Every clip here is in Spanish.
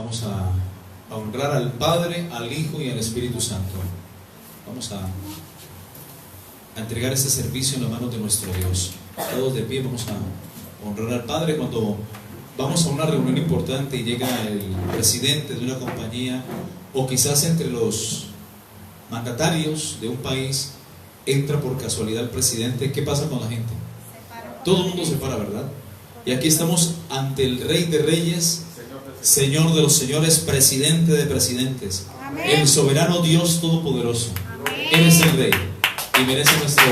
Vamos a honrar al Padre, al Hijo y al Espíritu Santo. Vamos a entregar este servicio en la mano de nuestro Dios. Todos de pie vamos a honrar al Padre. Cuando vamos a una reunión importante y llega el presidente de una compañía, o quizás entre los mandatarios de un país, entra por casualidad el presidente, ¿qué pasa con la gente? Todo el mundo se para, ¿verdad? Y aquí estamos ante el Rey de Reyes, Señor de los señores, Presidente de presidentes, el soberano Dios Todopoderoso. Él es el Rey y merece nuestro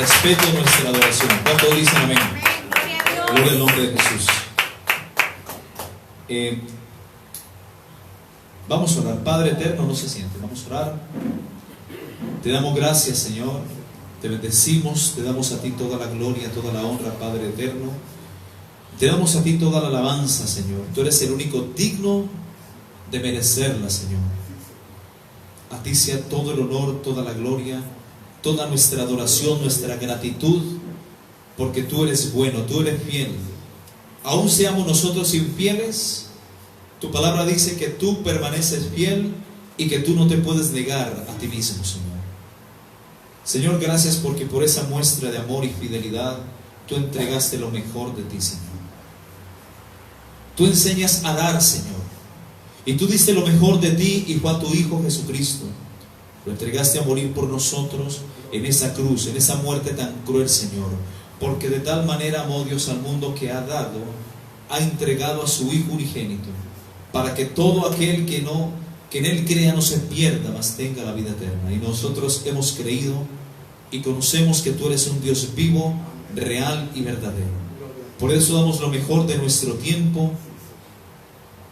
respeto y nuestra adoración. ¿Cuántos dicen amén? Gloria al nombre de Jesús. Vamos a orar. Padre eterno, no se siente, vamos a orar. Te damos gracias, Señor, te bendecimos, te damos a ti toda la gloria, toda la honra, Padre eterno. Te damos a ti toda la alabanza, Señor. Tú eres el único digno de merecerla, Señor. A ti sea todo el honor, toda la gloria, toda nuestra adoración, nuestra gratitud, porque tú eres bueno, tú eres fiel. Aún seamos nosotros infieles, tu palabra dice que tú permaneces fiel y que tú no te puedes negar a ti mismo, Señor. Señor, gracias porque por esa muestra de amor y fidelidad tú entregaste lo mejor de ti, Señor. Tú enseñas a dar, Señor, y tú diste lo mejor de ti y fue a tu Hijo Jesucristo. Lo entregaste a morir por nosotros en esa cruz, en esa muerte tan cruel, Señor, porque de tal manera amó Dios al mundo que ha dado, ha entregado a su Hijo unigénito, para que todo aquel que en Él crea no se pierda, mas tenga la vida eterna. Y nosotros hemos creído y conocemos que tú eres un Dios vivo, real y verdadero. Por eso damos lo mejor de nuestro tiempo.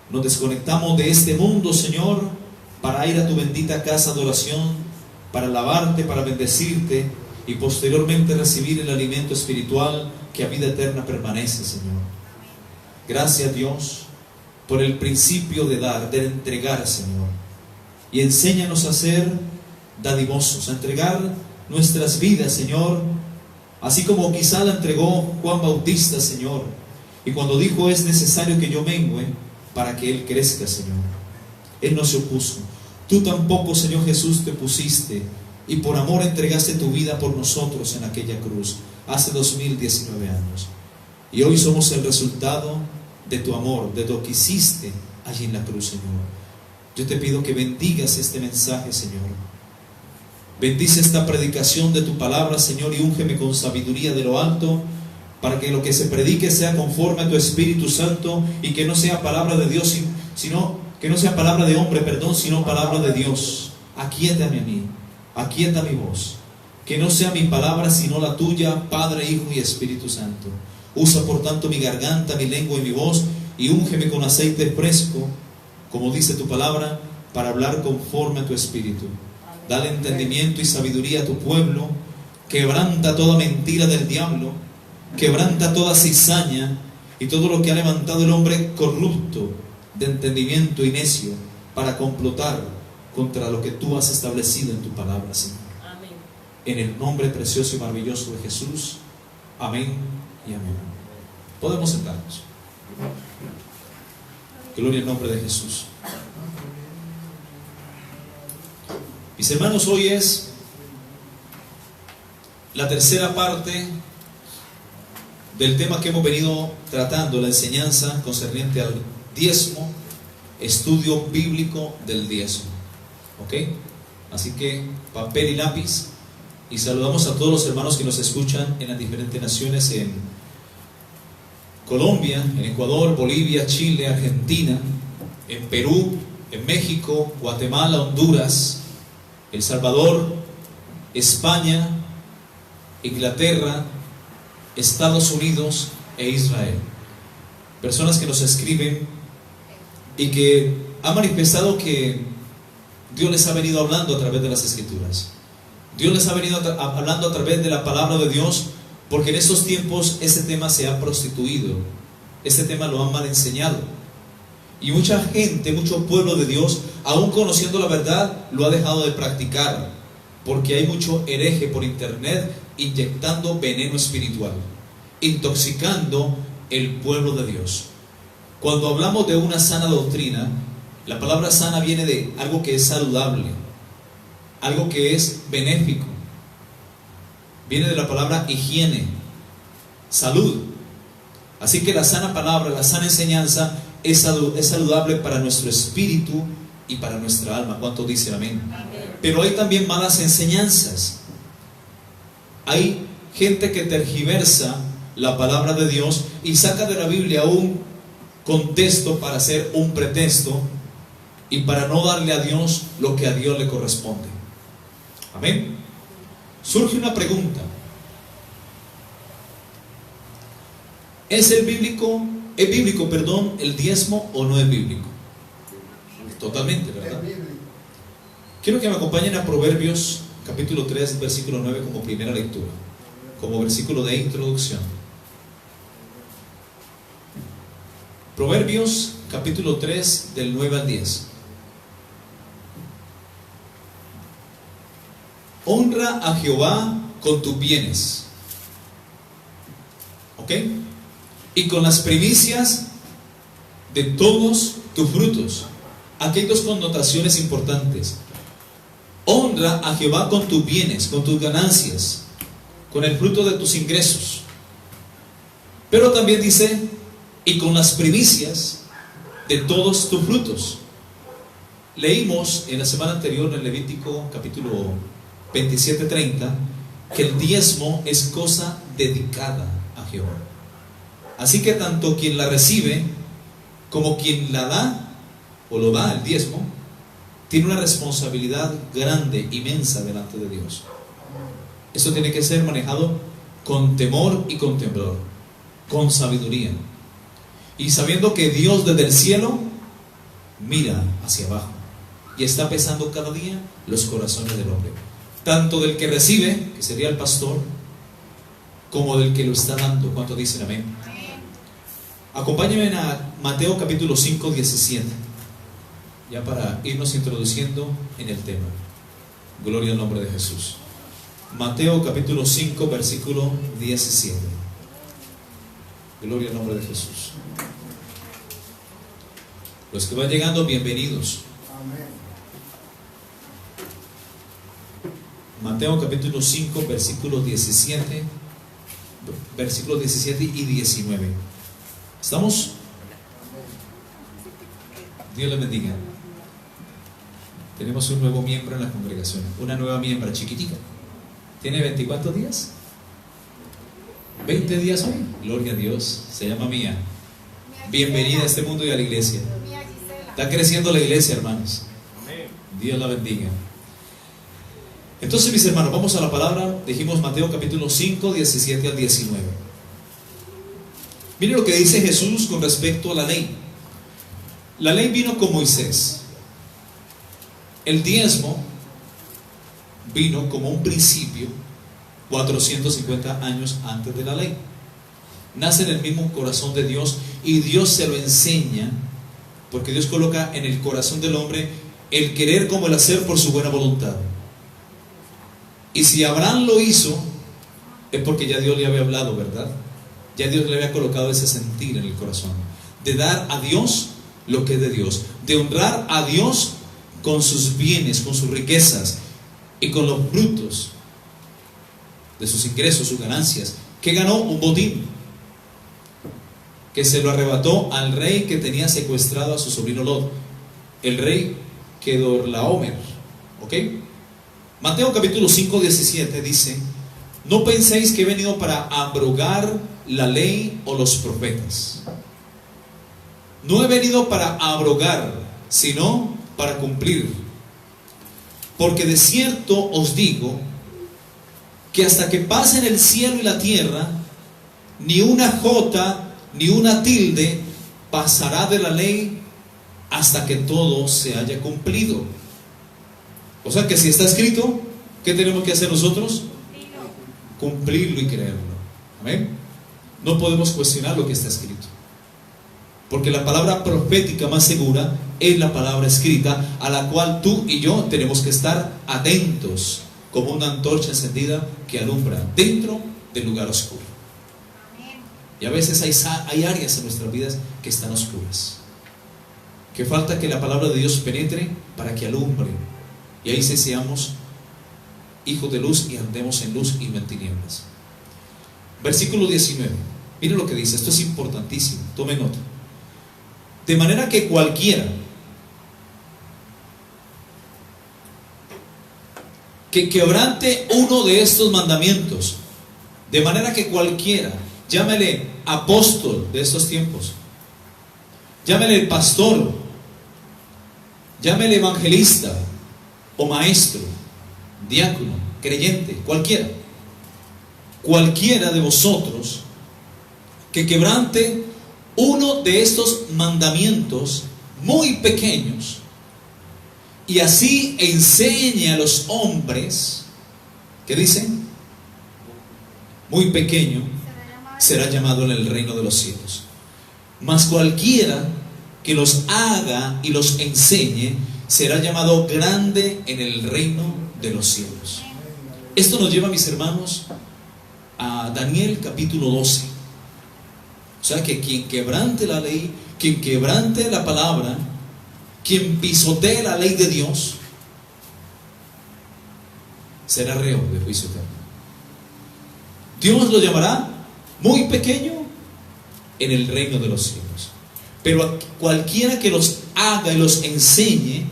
Nos desconectamos de este mundo, Señor, para ir a tu bendita casa de oración, para alabarte, para bendecirte y posteriormente recibir el alimento espiritual que a vida eterna permanece, Señor. Gracias, Dios, por el principio de dar, de entregar, Señor. Y enséñanos a ser dadivosos, a entregar nuestras vidas, Señor, así como quizá la entregó Juan Bautista, Señor. Y cuando dijo, es necesario que yo mengüe para que Él crezca, Señor. Él no se opuso. Tú tampoco, Señor Jesús, te opusiste y por amor entregaste tu vida por nosotros en aquella cruz hace 2019 años. Y hoy somos el resultado de tu amor, de lo que hiciste allí en la cruz, Señor. Yo te pido que bendigas este mensaje, Señor. Bendice esta predicación de tu palabra, Señor, y úngeme con sabiduría de lo alto, para que lo que se predique sea conforme a tu Espíritu Santo y que no sea palabra de Dios, sino que no sea palabra de hombre, sino palabra de Dios. Aquíétame a mí, aquieta mi voz. Que no sea mi palabra, sino la tuya, Padre, Hijo y Espíritu Santo. Usa por tanto mi garganta, mi lengua y mi voz, y úngeme con aceite fresco, como dice tu palabra, para hablar conforme a tu Espíritu. Dale entendimiento y sabiduría a tu pueblo. Quebranta toda mentira del diablo. Quebranta toda cizaña y todo lo que ha levantado el hombre corrupto de entendimiento y necio para complotar contra lo que tú has establecido en tu palabra, Señor. Amén. En el nombre precioso y maravilloso de Jesús. Amén y amén. Podemos sentarnos. Gloria al nombre de Jesús. Mis hermanos, hoy es la tercera parte del tema que hemos venido tratando, la enseñanza concerniente al diezmo, estudio bíblico del diezmo. ¿Ok? Así que papel y lápiz, y saludamos a todos los hermanos que nos escuchan en las diferentes naciones, en Colombia, en Ecuador, Bolivia, Chile, Argentina, en Perú, en México, Guatemala, Honduras, El Salvador, España, Inglaterra, Estados Unidos e Israel. Personas que nos escriben y que han manifestado que Dios les ha venido hablando a través de las Escrituras. Dios les ha venido hablando a través de la palabra de Dios, porque en estos tiempos este tema se ha prostituido, este tema lo han mal enseñado, y mucha gente, mucho pueblo de Dios, aún conociendo la verdad, lo ha dejado de practicar, porque hay mucho hereje por internet inyectando veneno espiritual, intoxicando el pueblo de Dios. Cuando hablamos de una sana doctrina, la palabra sana viene de algo que es saludable, algo que es benéfico. Viene de la palabra higiene, salud. Así que la sana palabra, la sana enseñanza es saludable para nuestro espíritu y para nuestra alma. ¿Cuántos dicen amén? Pero hay también malas enseñanzas. Hay gente que tergiversa la palabra de Dios y saca de la Biblia un contexto para hacer un pretexto y para no darle a Dios lo que a Dios le corresponde. Amén. Surge una pregunta: ¿es bíblico el diezmo o no es bíblico? Totalmente, ¿verdad? Quiero que me acompañen a Proverbios capítulo 3, versículo 9 como primera lectura, como versículo de introducción. Proverbios capítulo 3 del 9 al 10. Honra a Jehová con tus bienes, ¿ok? Y con las primicias de todos tus frutos. Aquí hay dos connotaciones importantes. Honra a Jehová con tus bienes, con tus ganancias, con el fruto de tus ingresos. Pero también dice, y con las primicias de todos tus frutos. Leímos en la semana anterior en Levítico capítulo 27:30 que el diezmo es cosa dedicada a Jehová. Así que tanto quien la recibe como quien la da o lo da el diezmo tiene una responsabilidad grande, inmensa delante de Dios. Esto tiene que ser manejado con temor y con temblor, con sabiduría, y sabiendo que Dios desde el cielo mira hacia abajo y está pesando cada día los corazones del hombre, tanto del que recibe, que sería el pastor, como del que lo está dando. ¿Cuántos dicen amén? Acompáñenme a Mateo capítulo 5, 17, ya para irnos introduciendo en el tema. Gloria al nombre de Jesús. Mateo capítulo 5, versículo 17. Gloria al nombre de Jesús. Los que van llegando, bienvenidos. Mateo capítulo 5, versículos 17 y 19. ¿Estamos? Dios les bendiga. Tenemos un nuevo miembro en la congregación, una nueva miembro chiquitita. ¿Tiene 24 días? 20 días hoy. Gloria a Dios. Se llama Mía. Bienvenida a este mundo y a la iglesia. Está creciendo la iglesia, hermanos. Dios la bendiga. Entonces, mis hermanos, vamos a la palabra. Dijimos Mateo capítulo 5, 17 al 19. Miren lo que dice Jesús con respecto a la ley. La ley vino con Moisés. El diezmo vino como un principio 450 años antes de la ley. Nace en el mismo corazón de Dios y Dios se lo enseña, porque Dios coloca en el corazón del hombre el querer como el hacer por su buena voluntad. Y si Abraham lo hizo, es porque ya Dios le había hablado, ¿verdad? Ya Dios le había colocado ese sentir en el corazón, de dar a Dios lo que es de Dios, de honrar a Dios con sus bienes, con sus riquezas y con los frutos de sus ingresos, sus ganancias. ¿Qué ganó? Un botín que se lo arrebató al rey que tenía secuestrado a su sobrino Lot, el rey Kedorlaomer. ¿Ok? Mateo capítulo 5, 17 dice: no penséis que he venido para abrogar la ley o los profetas. No he venido para abrogar, sino para cumplir. Porque de cierto os digo que hasta que pasen el cielo y la tierra, ni una jota ni una tilde pasará de la ley hasta que todo se haya cumplido. O sea que si está escrito, ¿qué tenemos que hacer nosotros? Cumplirlo y creerlo. Amén. No podemos cuestionar lo que está escrito, porque la palabra profética más segura es la palabra escrita, a la cual tú y yo tenemos que estar atentos, como una antorcha encendida que alumbra dentro del lugar oscuro. Y a veces hay áreas en nuestras vidas que están oscuras. Que falta que la palabra de Dios penetre para que alumbre. Y ahí sí seamos hijos de luz y andemos en luz y no en tinieblas. Versículo 19. Miren lo que dice, esto es importantísimo, tome nota. De manera que cualquiera que quebrante uno de estos mandamientos, de manera que cualquiera, llámele apóstol de estos tiempos, llámele pastor, llámele evangelista o maestro, diácono, creyente, cualquiera de vosotros que quebrante uno de estos mandamientos muy pequeños y así enseñe a los hombres, ¿qué dicen? Muy pequeño será llamado en el reino de los cielos. Mas cualquiera que los haga y los enseñe será llamado grande en el reino de los cielos. Esto nos lleva, mis hermanos, a Daniel capítulo 12. O sea que quien quebrante la ley, quien quebrante la palabra, quien pisotee la ley de Dios, será reo de juicio eterno. Dios lo llamará muy pequeño en el reino de los cielos. Pero a cualquiera que los haga y los enseñe,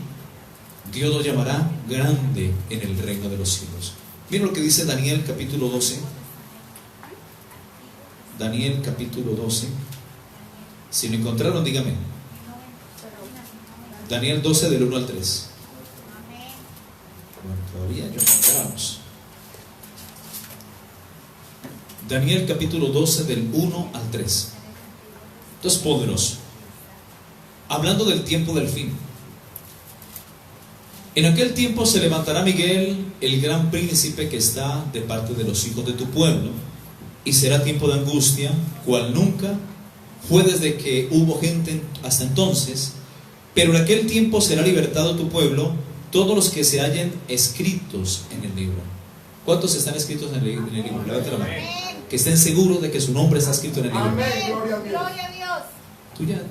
Dios lo llamará grande en el reino de los cielos. Miren lo que dice Daniel capítulo 12. Daniel capítulo 12. Si lo encontraron, dígame. Daniel 12 del 1 al 3. Bueno, todavía no encontramos. Daniel capítulo 12 del 1 al 3. Esto es poderoso. Hablando del tiempo del fin. En aquel tiempo se levantará Miguel, el gran príncipe que está de parte de los hijos de tu pueblo, y será tiempo de angustia, cual nunca fue desde que hubo gente hasta entonces, pero en aquel tiempo será libertado tu pueblo, todos los que se hallen escritos en el libro. ¿Cuántos están escritos en el libro? Levanta la mano. Que estén seguros de que su nombre está escrito en el libro. Amén. Gloria a Dios. Tú ya,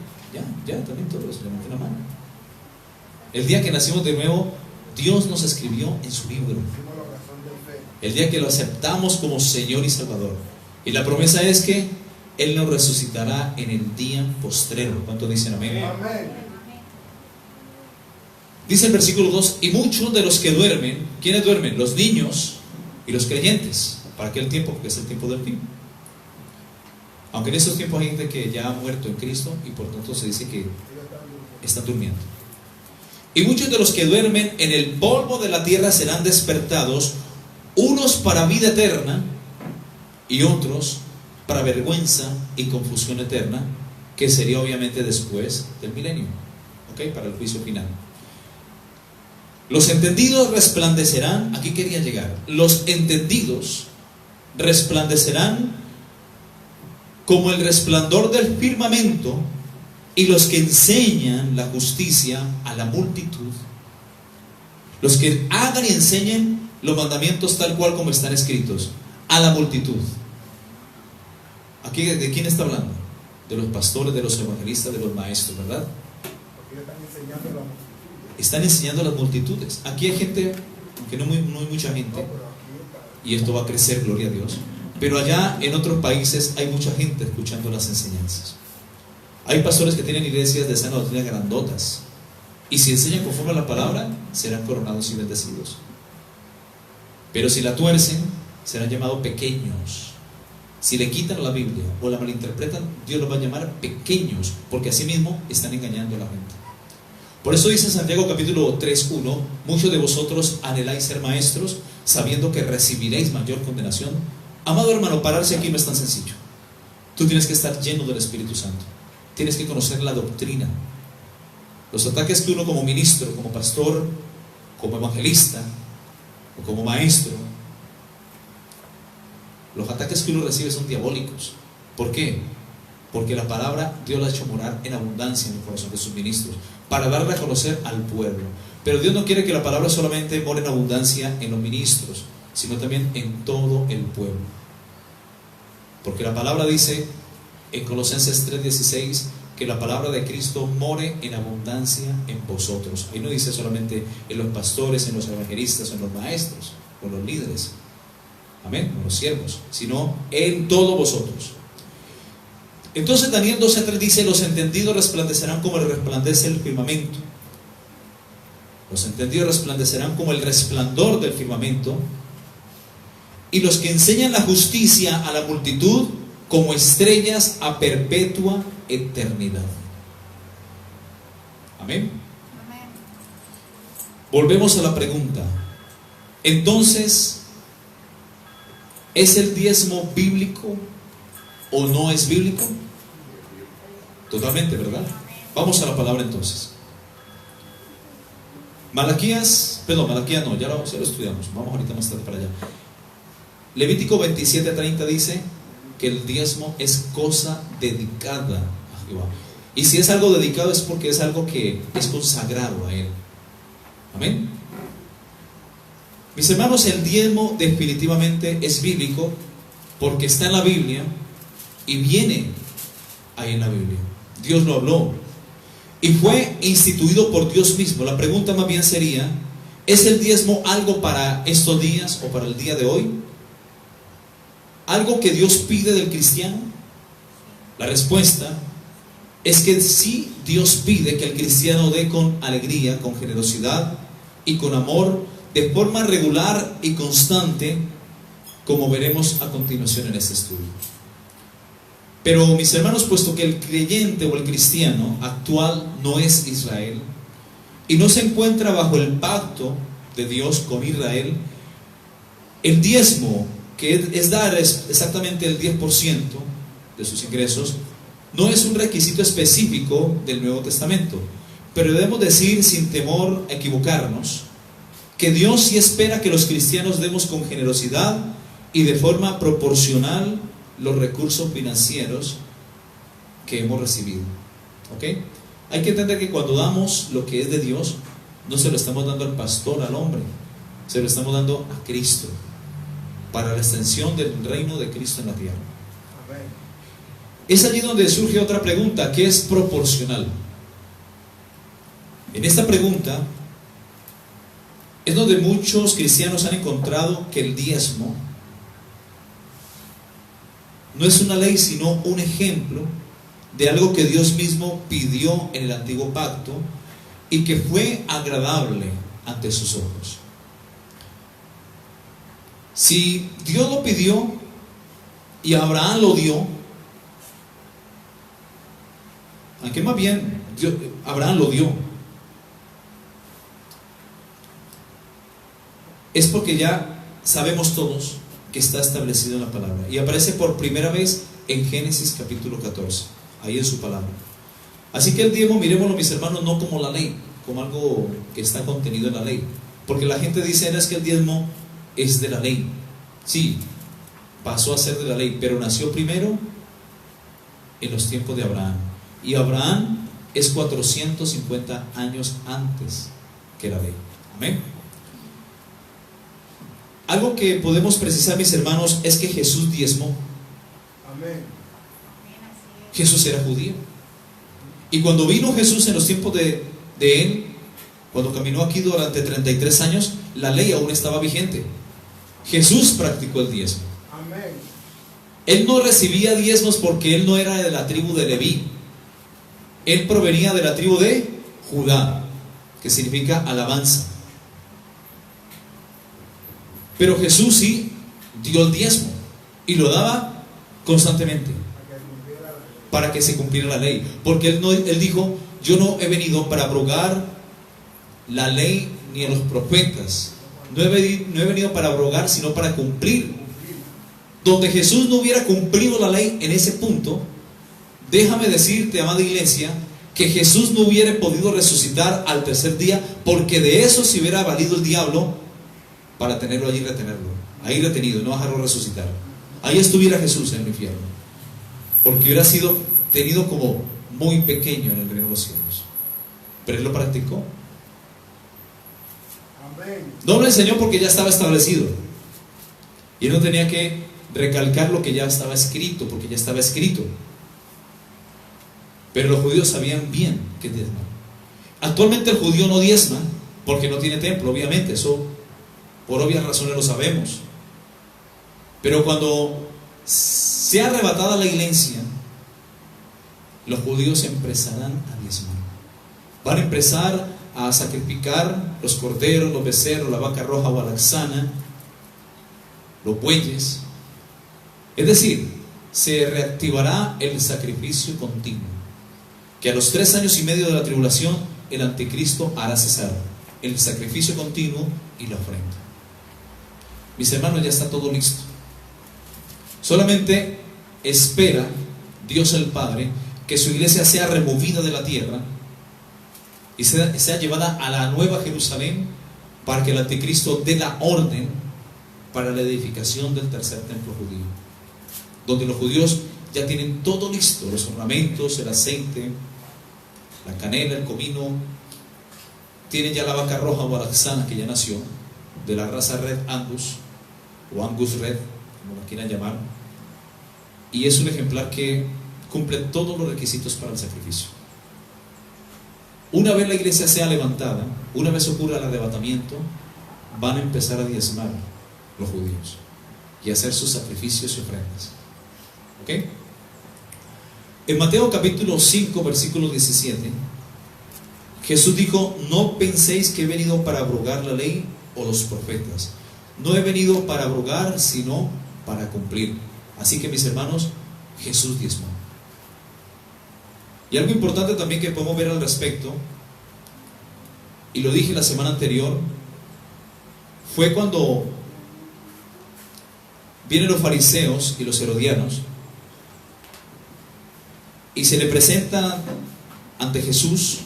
también todos levanten la mano. El día que nacimos de nuevo, Dios nos escribió en su libro. El día que lo aceptamos como Señor y Salvador. Y la promesa es que Él nos resucitará en el día postrero. ¿Cuántos dicen amén? Amén. Dice el versículo 2: y muchos de los que duermen, ¿quiénes duermen? Los niños y los creyentes, para aquel tiempo, porque es el tiempo del fin. Aunque en estos tiempos hay gente que ya ha muerto en Cristo y por tanto se dice que están durmiendo. Y muchos de los que duermen en el polvo de la tierra serán despertados, unos para vida eterna y otros para vergüenza y confusión eterna, que sería obviamente después del milenio, ¿ok? Para el juicio final. Los entendidos resplandecerán, aquí quería llegar, los entendidos resplandecerán como el resplandor del firmamento, y los que enseñan la justicia a la multitud, los que hagan y enseñen los mandamientos tal cual como están escritos, a la multitud. Aquí, ¿de quién está hablando? De los pastores, de los evangelistas, de los maestros, ¿verdad? Están enseñando a las multitudes. Aquí hay gente, aunque no hay mucha gente, y esto va a crecer, gloria a Dios, pero allá en otros países hay mucha gente escuchando las enseñanzas. Hay pastores que tienen iglesias de sana doctrina grandotas, y si enseñan conforme a la palabra, serán coronados y bendecidos. Pero si la tuercen, serán llamados pequeños. Si le quitan la Biblia o la malinterpretan, Dios los va a llamar pequeños, porque así mismo están engañando a la gente. Por eso dice Santiago capítulo 3:1: muchos de vosotros anheláis ser maestros, sabiendo que recibiréis mayor condenación. Amado hermano, pararse aquí no es tan sencillo. Tú tienes que estar lleno del Espíritu Santo. Tienes que conocer la doctrina. Los ataques que uno como ministro, como pastor, como evangelista o como maestro, los ataques que uno recibe son diabólicos. ¿Por qué? Porque la palabra Dios la ha hecho morar en abundancia en el corazón de sus ministros, para darle a conocer al pueblo. Pero Dios no quiere que la palabra solamente more en abundancia en los ministros, sino también en todo el pueblo. Porque la palabra dice en Colosenses 3:16: que la palabra de Cristo more en abundancia en vosotros. Ahí no dice solamente en los pastores, en los evangelistas, en los maestros, o los líderes, amén, o los siervos, sino en todos vosotros. Entonces Daniel 12:3 dice: los entendidos resplandecerán como el resplandece el firmamento. Los entendidos resplandecerán como el resplandor del firmamento, y los que enseñan la justicia a la multitud como estrellas a perpetua eternidad. Amén. Volvemos a la pregunta. Entonces, ¿es el diezmo bíblico o no es bíblico? Totalmente, ¿verdad? Vamos a la palabra entonces. Malaquías no, ya lo estudiamos. Vamos ahorita más tarde para allá. Levítico 27:30 dice que el diezmo es cosa dedicada a Jehová. Y si es algo dedicado es porque es algo que es consagrado a Él. Amén. Mis hermanos, el diezmo definitivamente es bíblico porque está en la Biblia y viene ahí en la Biblia. Dios lo habló y fue instituido por Dios mismo. La pregunta más bien sería: ¿es el diezmo algo para estos días o para el día de hoy? ¿Algo que Dios pide del cristiano? La respuesta es que sí, Dios pide que el cristiano dé con alegría, con generosidad y con amor, de forma regular y constante, como veremos a continuación en este estudio. Pero mis hermanos, puesto que el creyente o el cristiano actual no es Israel y no se encuentra bajo el pacto de Dios con Israel, el diezmo, que es dar exactamente el 10% de sus ingresos, no es un requisito específico del Nuevo Testamento. Pero debemos decir, sin temor a equivocarnos, que Dios sí espera que los cristianos demos con generosidad y de forma proporcional los recursos financieros que hemos recibido. ¿Ok? Hay que entender que cuando damos lo que es de Dios, no se lo estamos dando al pastor, al hombre, se lo estamos dando a Cristo, para la extensión del reino de Cristo en la tierra. Es allí donde surge otra pregunta, que es proporcional. En esta pregunta es donde muchos cristianos han encontrado que el diezmo no es una ley, sino un ejemplo de algo que Dios mismo pidió en el antiguo pacto y que fue agradable ante sus ojos. Si Dios lo pidió y Abraham lo dio, aunque más bien Abraham lo dio, es porque ya sabemos todos que está establecido en la palabra y aparece por primera vez en Génesis capítulo 14, ahí en su palabra. Así que el diezmo, miremoslo, mis hermanos, no como la ley, como algo que está contenido en la ley, porque la gente dice: no, es que el diezmo es de la ley. Sí, pasó a ser de la ley, pero nació primero en los tiempos de Abraham, y Abraham es 450 años antes que la ley. Amén. Algo que podemos precisar, mis hermanos, es que Jesús diezmó. Amén. Jesús era judío, y cuando vino Jesús en los tiempos de él, cuando caminó aquí durante 33 años, la ley aún estaba vigente. Jesús practicó el diezmo. Amén. Él no recibía diezmos porque él no era de la tribu de Leví. Él provenía de la tribu de Judá, que significa alabanza. Pero Jesús sí dio el diezmo y lo daba constantemente para que se cumpliera la ley. Porque él dijo: yo no he venido para abrogar la ley ni a los profetas. No he venido para abrogar, sino para cumplir. Donde Jesús no hubiera cumplido la ley en ese punto, déjame decirte, amada iglesia, que Jesús no hubiera podido resucitar al tercer día, porque de eso se hubiera valido el diablo para tenerlo allí, ahí retenido, no dejarlo resucitar. Ahí estuviera Jesús en el infierno, porque hubiera sido tenido como muy pequeño en el reino de los cielos. Pero él lo practicó. No lo enseñó porque ya estaba establecido, y él no tenía que recalcar lo que ya estaba escrito, porque ya estaba escrito. Pero los judíos sabían bien que diezmar. Actualmente el judío no diezma porque no tiene templo, obviamente, eso por obvias razones lo sabemos. Pero cuando sea arrebatada la iglesia, los judíos empezarán a diezmar. Van a empezar a sacrificar los corderos, los becerros, la vaca roja o alaxana, los bueyes. Es decir, se reactivará el sacrificio continuo, que a los 3 años y medio de la tribulación el anticristo hará cesar el sacrificio continuo y la ofrenda. Mis hermanos, ya está todo listo. Solamente espera Dios el Padre que su iglesia sea removida de la tierra y sea llevada a la nueva Jerusalén para que el anticristo dé la orden para la edificación del tercer templo judío, donde los judíos ya tienen todo listo: los ornamentos, el aceite, la canela, el comino. Tienen ya la vaca roja o alaxana que ya nació, de la raza Red Angus o Angus Red, como la quieran llamar, y es un ejemplar que cumple todos los requisitos para el sacrificio. Una vez la iglesia sea levantada, una vez ocurra el arrebatamiento, van a empezar a diezmar los judíos y a hacer sus sacrificios y ofrendas. ¿Ok? En Mateo capítulo 5 versículo 17, Jesús dijo: no penséis que he venido para abrogar la ley o los profetas. No he venido para abrogar, sino para cumplir. Así que, mis hermanos, Jesús diezmó. Y algo importante también que podemos ver al respecto, y lo dije la semana anterior, fue cuando vienen los fariseos y los herodianos y se le presentan ante Jesús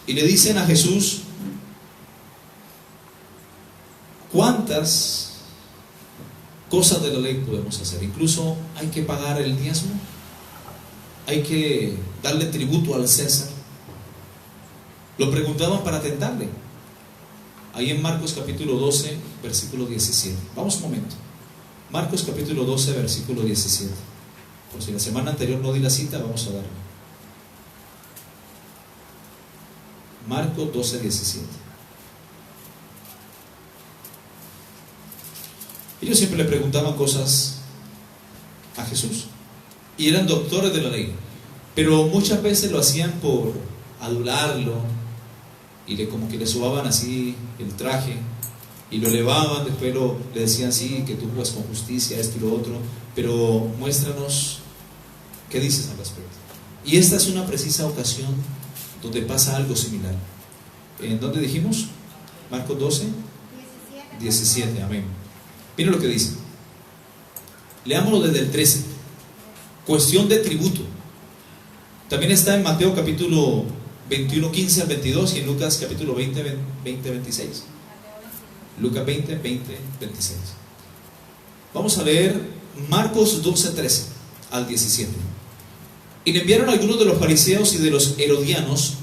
y le dicen a Jesús: ¿cuántas cosas de la ley podemos hacer? Incluso hay que pagar el diezmo, hay que darle tributo al César. Lo preguntaban para tentarle. Ahí en Marcos capítulo 12 versículo 17. Vamos un momento. Marcos capítulo 12 versículo 17. Por si la semana anterior no di la cita, vamos a darla. Marcos 12, 17. Ellos siempre le preguntaban cosas a Jesús y eran doctores de la ley, pero muchas veces lo hacían por adularlo y como que le subaban así el traje y lo elevaban. Después le decían: sí, que tú juzgas con justicia, esto y lo otro, pero muéstranos qué dices al respecto. Y esta es una precisa ocasión donde pasa algo similar. ¿En dónde dijimos? Marcos 12, 17, amén. Miren lo que dice. Leámoslo desde el 13. Cuestión de tributo. También está en Mateo capítulo 21, 15 al 22 y en Lucas capítulo 20, 26. Lucas 20, 26. Vamos a leer Marcos 12, 13 al 17. Y le enviaron a algunos de los fariseos y de los herodianos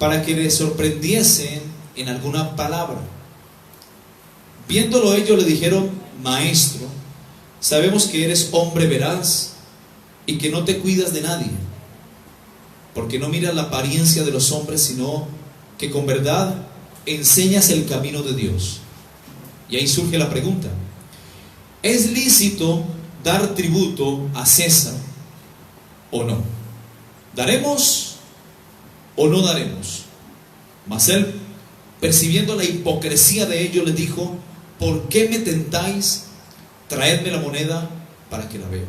para que le sorprendiesen en alguna palabra. Viéndolo ellos le dijeron: Maestro, sabemos que eres hombre veraz y que no te cuidas de nadie, porque no miras la apariencia de los hombres, sino que con verdad enseñas el camino de Dios. Y ahí surge la pregunta: ¿es lícito dar tributo a César o no? ¿Daremos o no daremos? Mas él, percibiendo la hipocresía de ellos, les dijo: ¿por qué me tentáis? Traedme la moneda para que la vea.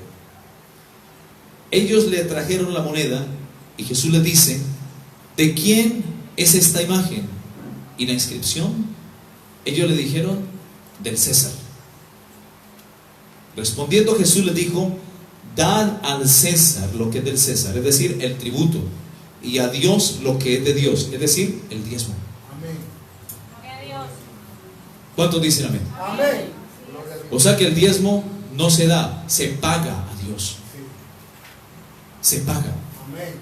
Ellos le trajeron la moneda y Jesús les dice: ¿de quién es esta imagen y la inscripción? Ellos le dijeron: del César. Respondiendo Jesús les dijo: dad al César lo que es del César, es decir, el tributo, y a Dios lo que es de Dios, es decir, el diezmo. Amén. ¿Cuántos dicen amén? Amén. O sea que el diezmo no se da, se paga a Dios. Se paga. Amén.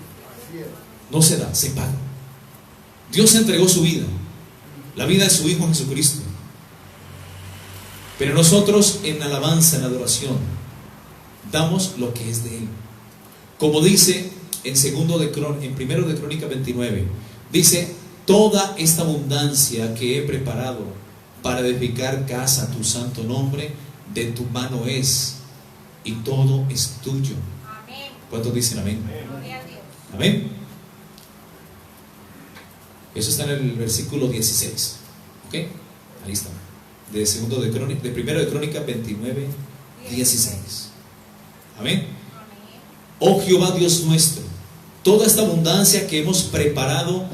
Así es. No se da, se paga. Dios entregó su vida, la vida de su Hijo Jesucristo. Pero nosotros en alabanza, en adoración, damos lo que es de Él. Como dice en primero de Crónica 29, dice: toda esta abundancia que he preparado para edificar casa a tu santo nombre, de tu mano es, y todo es tuyo. Amén. ¿Cuántos dicen amén? Gloria a Dios. Amén. Eso está en el versículo 16. ¿Ok? Ahí está. De primero de Crónica 29, 16. Amén. Amén. Oh Jehová Dios nuestro, toda esta abundancia que hemos preparado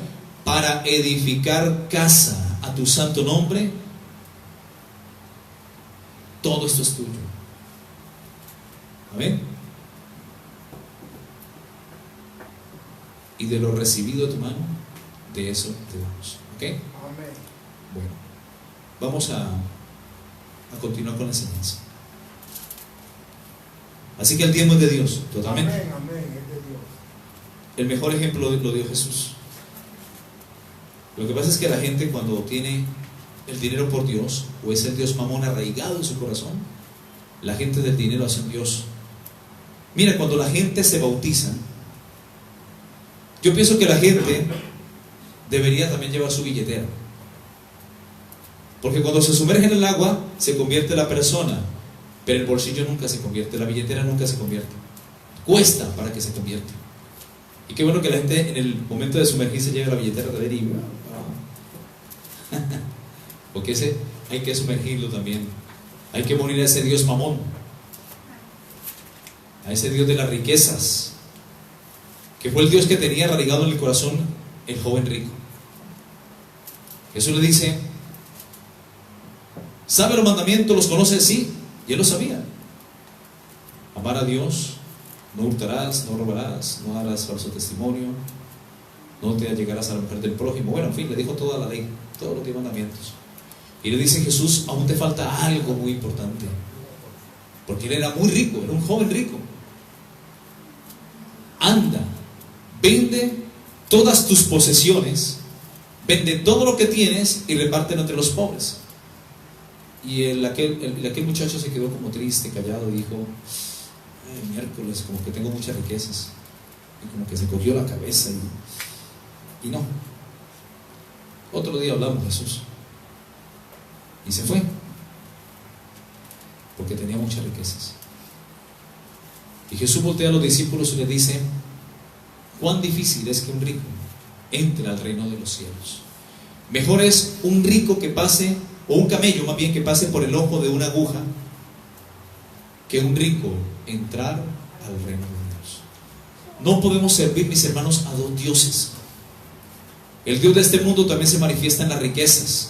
para edificar casa a tu santo nombre, todo esto es tuyo. Amén. Y de lo recibido de tu mano, de eso te damos. ¿Ok? Amén. Bueno, vamos a continuar con la enseñanza. Así que el diezmo es de Dios, totalmente. Amén, amén, es de Dios. El mejor ejemplo lo dio Jesús. Lo que pasa es que la gente, cuando tiene el dinero por Dios, o es el Dios mamón arraigado en su corazón, la gente del dinero hace un Dios. Mira, cuando la gente se bautiza, yo pienso que la gente debería también llevar su billetera, porque cuando se sumerge en el agua se convierte la persona, pero el bolsillo nunca se convierte, la billetera nunca se convierte, cuesta para que se convierta. Y qué bueno que la gente en el momento de sumergirse lleve la billetera de ver y porque ese hay que sumergirlo también. Hay que morir a ese Dios mamón, a ese Dios de las riquezas, que fue el Dios que tenía arraigado en el corazón el joven rico. Jesús le dice: ¿sabe los mandamientos? ¿Los conoce? Sí, y él lo sabía. Amar a Dios, no hurtarás, no robarás, no harás falso testimonio, no te allegarás a la mujer del prójimo. Bueno, en fin, le dijo toda la ley, todos los 10 mandamientos. Y le dice Jesús: aún te falta algo muy importante, porque él era muy rico, era un joven rico. Anda, vende todas tus posesiones, vende todo lo que tienes y repártelo entre los pobres. Y aquel muchacho se quedó como triste, callado, y dijo: miércoles, como que tengo muchas riquezas. Y como que se cogió la cabeza y no. Otro día hablamos de Jesús. Y se fue, porque tenía muchas riquezas. Y Jesús voltea a los discípulos y les dice: cuán difícil es que un rico entre al reino de los cielos. Mejor es un rico que pase, o un camello más bien, que pase por el ojo de una aguja, que un rico entrar al reino de Dios. No podemos servir, mis hermanos, a dos dioses. El Dios de este mundo también se manifiesta en las riquezas.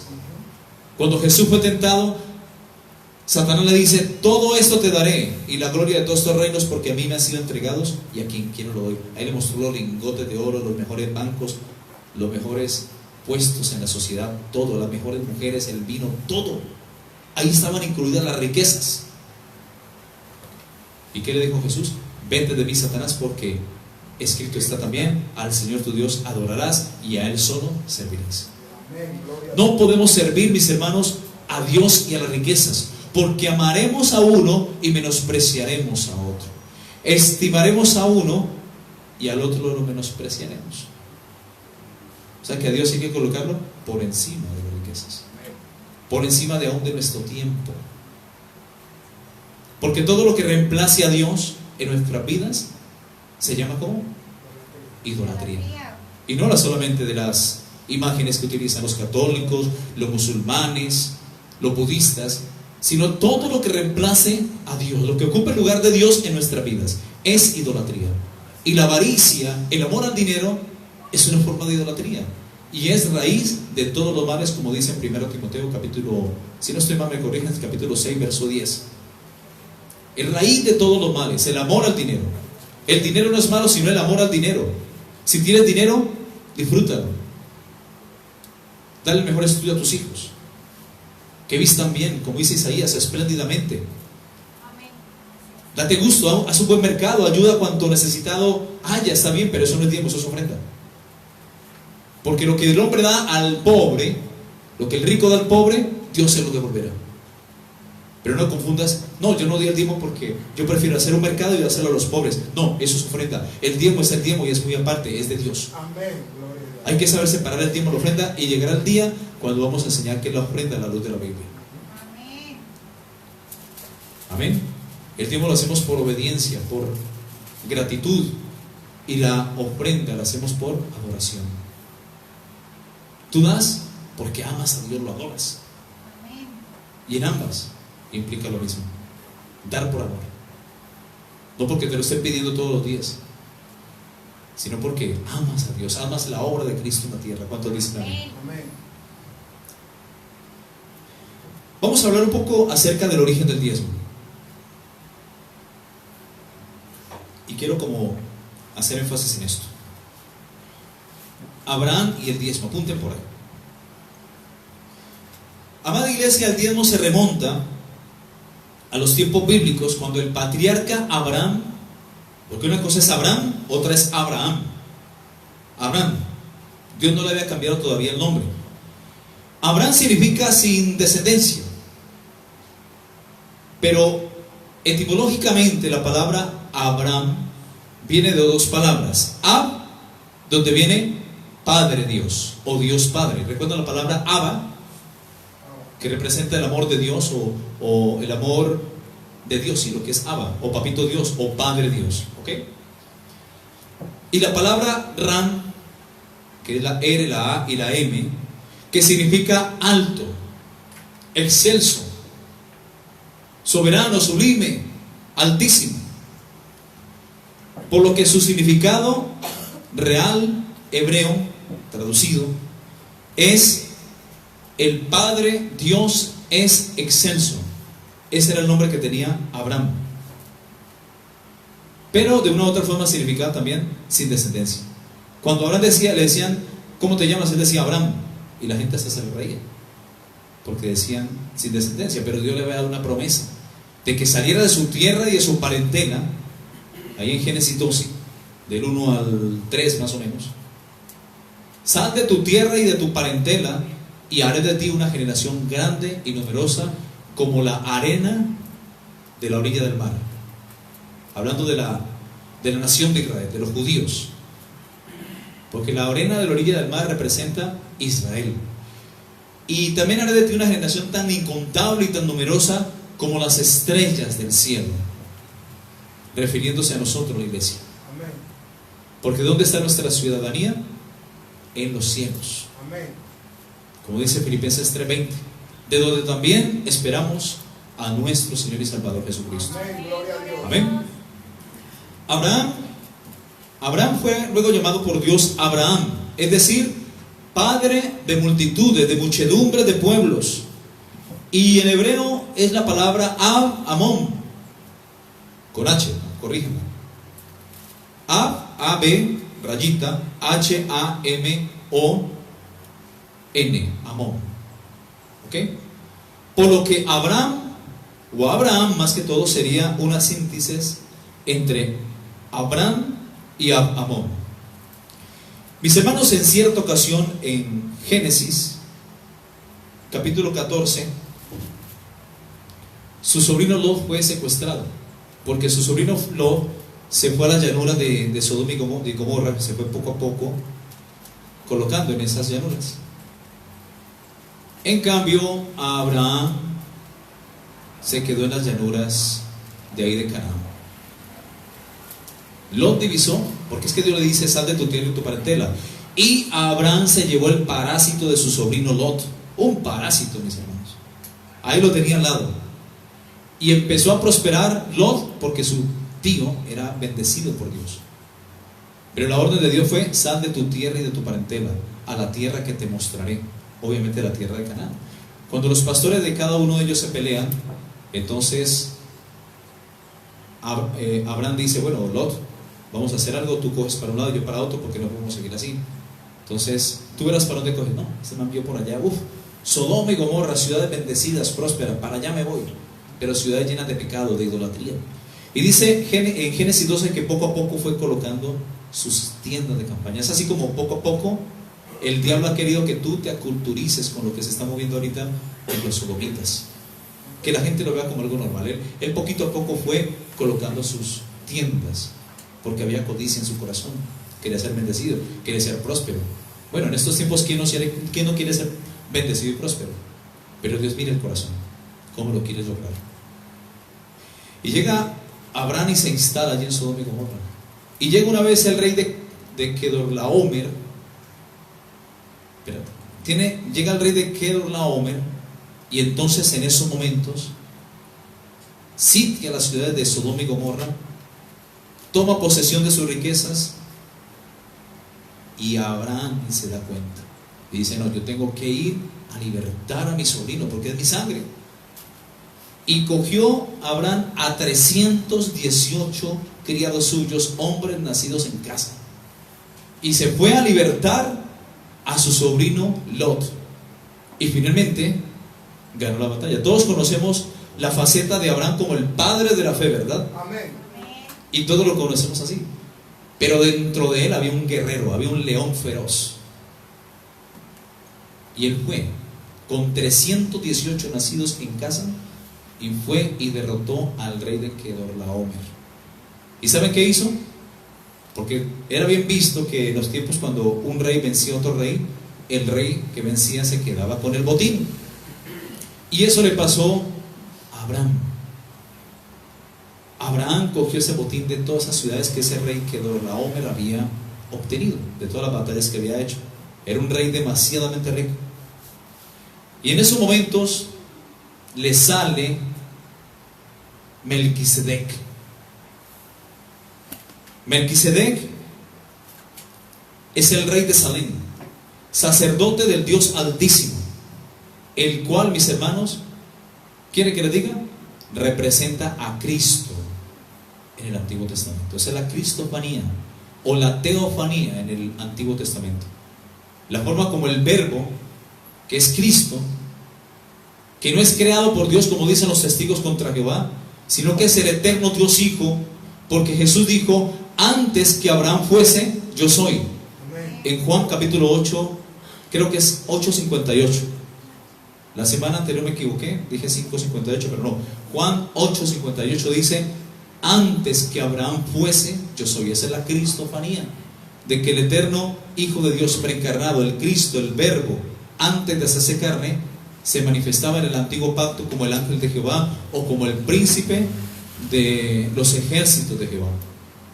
Cuando Jesús fue tentado, Satanás le dice: todo esto te daré, y la gloria de todos estos reinos, porque a mí me han sido entregados, y a quien quiero lo doy. Ahí le mostró los lingotes de oro, los mejores bancos, los mejores puestos en la sociedad, todo, las mejores mujeres, el vino, todo. Ahí estaban incluidas las riquezas. ¿Y qué le dijo Jesús? Vete de mí, Satanás, porque escrito está también: al Señor tu Dios adorarás, y a Él solo servirás. No podemos servir, mis hermanos, a Dios y a las riquezas, porque amaremos a uno y menospreciaremos a otro. Estimaremos a uno y al otro lo menospreciaremos. O sea que a Dios hay que colocarlo por encima de las riquezas, por encima de aún de nuestro tiempo. Porque todo lo que reemplace a Dios en nuestras vidas se llama ¿cómo? Idolatría. Y no solamente de las imágenes que utilizan los católicos, los musulmanes, los budistas, sino todo lo que reemplace a Dios, lo que ocupe el lugar de Dios en nuestras vidas, es idolatría. Y la avaricia, el amor al dinero, es una forma de idolatría, y es raíz de todos los males, como dice en 1 Timoteo capítulo, si no estoy mal me corrijan, capítulo 6, verso 10. Es raíz de todos los males, el amor al dinero. El dinero no es malo, sino el amor al dinero. Si tienes dinero, disfrútalo. Dale el mejor estudio a tus hijos, que vistan bien, como dice Isaías, espléndidamente. Amén. Date gusto, haz un buen mercado, ayuda cuanto necesitado haya, está bien, pero eso no es diezmo, eso es ofrenda. Porque lo que el hombre da al pobre, lo que el rico da al pobre, Dios se lo devolverá. Pero no confundas, no, yo no doy el diezmo porque yo prefiero hacer un mercado y dárselo a los pobres. No, eso es ofrenda. El diezmo es el diezmo y es muy aparte, es de Dios. Amén. Gloria a Dios. Hay que saber separar el diezmo de la ofrenda y llegar al día cuando vamos a enseñar qué es la ofrenda a la luz de la Biblia. Amén. Amén. El diezmo lo hacemos por obediencia, por gratitud, y la ofrenda la hacemos por adoración. Tú das porque amas a Dios, lo adoras. Amén. Y en ambas implica lo mismo. Dar por amor. No porque te lo esté pidiendo todos los días, sino porque amas a Dios, amas la obra de Cristo en la tierra. ¿Cuántos dicen amén? Amén. Vamos a hablar un poco acerca del origen del diezmo. Y quiero como hacer énfasis en esto. Abraham y el diezmo, apunten por ahí. Amada iglesia, el diezmo se remonta a los tiempos bíblicos, cuando el patriarca Abraham, porque una cosa es Abraham, otra es Abraham. Abraham, Dios no le había cambiado todavía el nombre. Abraham significa sin descendencia, pero etimológicamente la palabra Abraham viene de dos palabras. Ab, donde viene Padre Dios o Dios Padre. ¿Recuerdan la palabra Abba? Que representa el amor de Dios o el amor de Dios, y lo que es Abba, o Papito Dios, o Padre Dios. ¿Ok? Y la palabra Ran, que es la R, la A y la M, que significa alto, excelso, soberano, sublime, altísimo. Por lo que su significado real, hebreo, traducido, es el Padre Dios es excelso. Ese era el nombre que tenía Abraham. Pero de una u otra forma significaba también sin descendencia. Cuando Abraham le decían, ¿cómo te llamas? Él decía Abraham. Y la gente hasta se le reía, porque decían sin descendencia. Pero Dios le había dado una promesa de que saliera de su tierra y de su parentela. Ahí en Génesis 12, del 1 al 3 más o menos. Sal de tu tierra y de tu parentela, y haré de ti una generación grande y numerosa como la arena de la orilla del mar. Hablando de la nación de Israel, de los judíos. Porque la arena de la orilla del mar representa Israel. Y también haré de ti una generación tan incontable y tan numerosa como las estrellas del cielo. Refiriéndose a nosotros, la iglesia. Amén. Porque ¿dónde está nuestra ciudadanía? En los cielos. Amén. Como dice Filipenses 3:20, de donde también esperamos a nuestro Señor y Salvador Jesucristo. Amén. Gloria a Dios. Amén. Abraham fue luego llamado por Dios Abraham, es decir, padre de multitudes, de muchedumbre de pueblos. Y en hebreo es la palabra Amón, con H, corrígeme. A-B, rayita, H-A-M-O-N, Amón. ¿Ok? Por lo que Abraham, o Abraham más que todo, sería una síntesis entre Abraham y Amón. Mis hermanos, en cierta ocasión en Génesis, capítulo 14, su sobrino Lot fue secuestrado, porque su sobrino Lot se fue a las llanuras de Sodoma y Gomorra, se fue poco a poco colocando en esas llanuras. En cambio, Abraham se quedó en las llanuras de ahí de Canaán. Lot divisó, porque es que Dios le dice: sal de tu tierra y tu parentela. Y Abraham se llevó el parásito de su sobrino Lot, un parásito, mis hermanos. Ahí lo tenía al lado. Y empezó a prosperar Lot, porque su tío era bendecido por Dios. Pero la orden de Dios fue: sal de tu tierra y de tu parentela a la tierra que te mostraré. Obviamente la tierra de Canaán. Cuando los pastores de cada uno de ellos se pelean, entonces Abraham dice: bueno, Lot, vamos a hacer algo, tú coges para un lado y yo para otro, porque no podemos seguir así. Entonces tú verás para dónde coges. No, se me envió por allá. Sodoma y Gomorra, ciudades bendecidas, prósperas, para allá me voy. Pero ciudades llenas de pecado, de idolatría. Y dice en Génesis 12 que poco a poco fue colocando sus tiendas de campaña. Es así como poco a poco el diablo ha querido que tú te aculturices con lo que se está moviendo ahorita en los sodomitas. que la gente lo vea como algo normal. Él poquito a poco fue colocando sus tiendas, porque había codicia en su corazón, quería ser bendecido, quería ser próspero. Bueno, en estos tiempos, ¿quién no quiere ser bendecido y próspero? Pero Dios mira el corazón, cómo lo quieres lograr. Y llega Abraham y se instala allí en Sodoma y Gomorra. Y llega una vez el rey de Kedorlaomer. Llega el rey de Kedorlaomer, y entonces en esos momentos sitia las ciudades de Sodoma y Gomorra, toma posesión de sus riquezas, y Abraham se da cuenta y dice: no, yo tengo que ir a libertar a mi sobrino porque es mi sangre. Y cogió Abraham a 318 criados suyos, hombres nacidos en casa, y se fue a libertar a su sobrino Lot, y finalmente ganó la batalla. Todos conocemos la faceta de Abraham como el padre de la fe, ¿verdad? Amén. Y todos lo conocemos así. Pero dentro de él había un guerrero, había un león feroz. Y él fue con 318 nacidos en casa, y fue y derrotó al rey de Kedorlaomer. ¿Y saben qué hizo? Porque era bien visto que en los tiempos cuando un rey vencía a otro rey, el rey que vencía se quedaba con el botín. Y eso le pasó a Abraham. Abraham cogió ese botín de todas esas ciudades que ese rey Kedorlaomer había obtenido, de todas las batallas que había hecho. Era un rey demasiadamente rico. Y en esos momentos le sale Melquisedec. Melquisedec es el rey de Salem, sacerdote del Dios Altísimo, el cual, mis hermanos, ¿quiere que le diga? Representa a Cristo en el Antiguo Testamento. Esa es la cristofanía o la teofanía en el Antiguo Testamento. La forma como el verbo, que es Cristo, que no es creado por Dios como dicen los testigos contra Jehová, sino que es el eterno Dios Hijo, porque Jesús dijo: antes que Abraham fuese, yo soy. Amén. En Juan capítulo 8, creo que es 8:58. La semana anterior me equivoqué, dije 5:58, pero no. Juan 8:58 dice: antes que Abraham fuese, yo soy. Esa es la cristofanía, de que el eterno Hijo de Dios preencarnado, el Cristo, el Verbo, antes de hacerse carne, se manifestaba en el antiguo pacto como el ángel de Jehová o como el príncipe de los ejércitos de Jehová.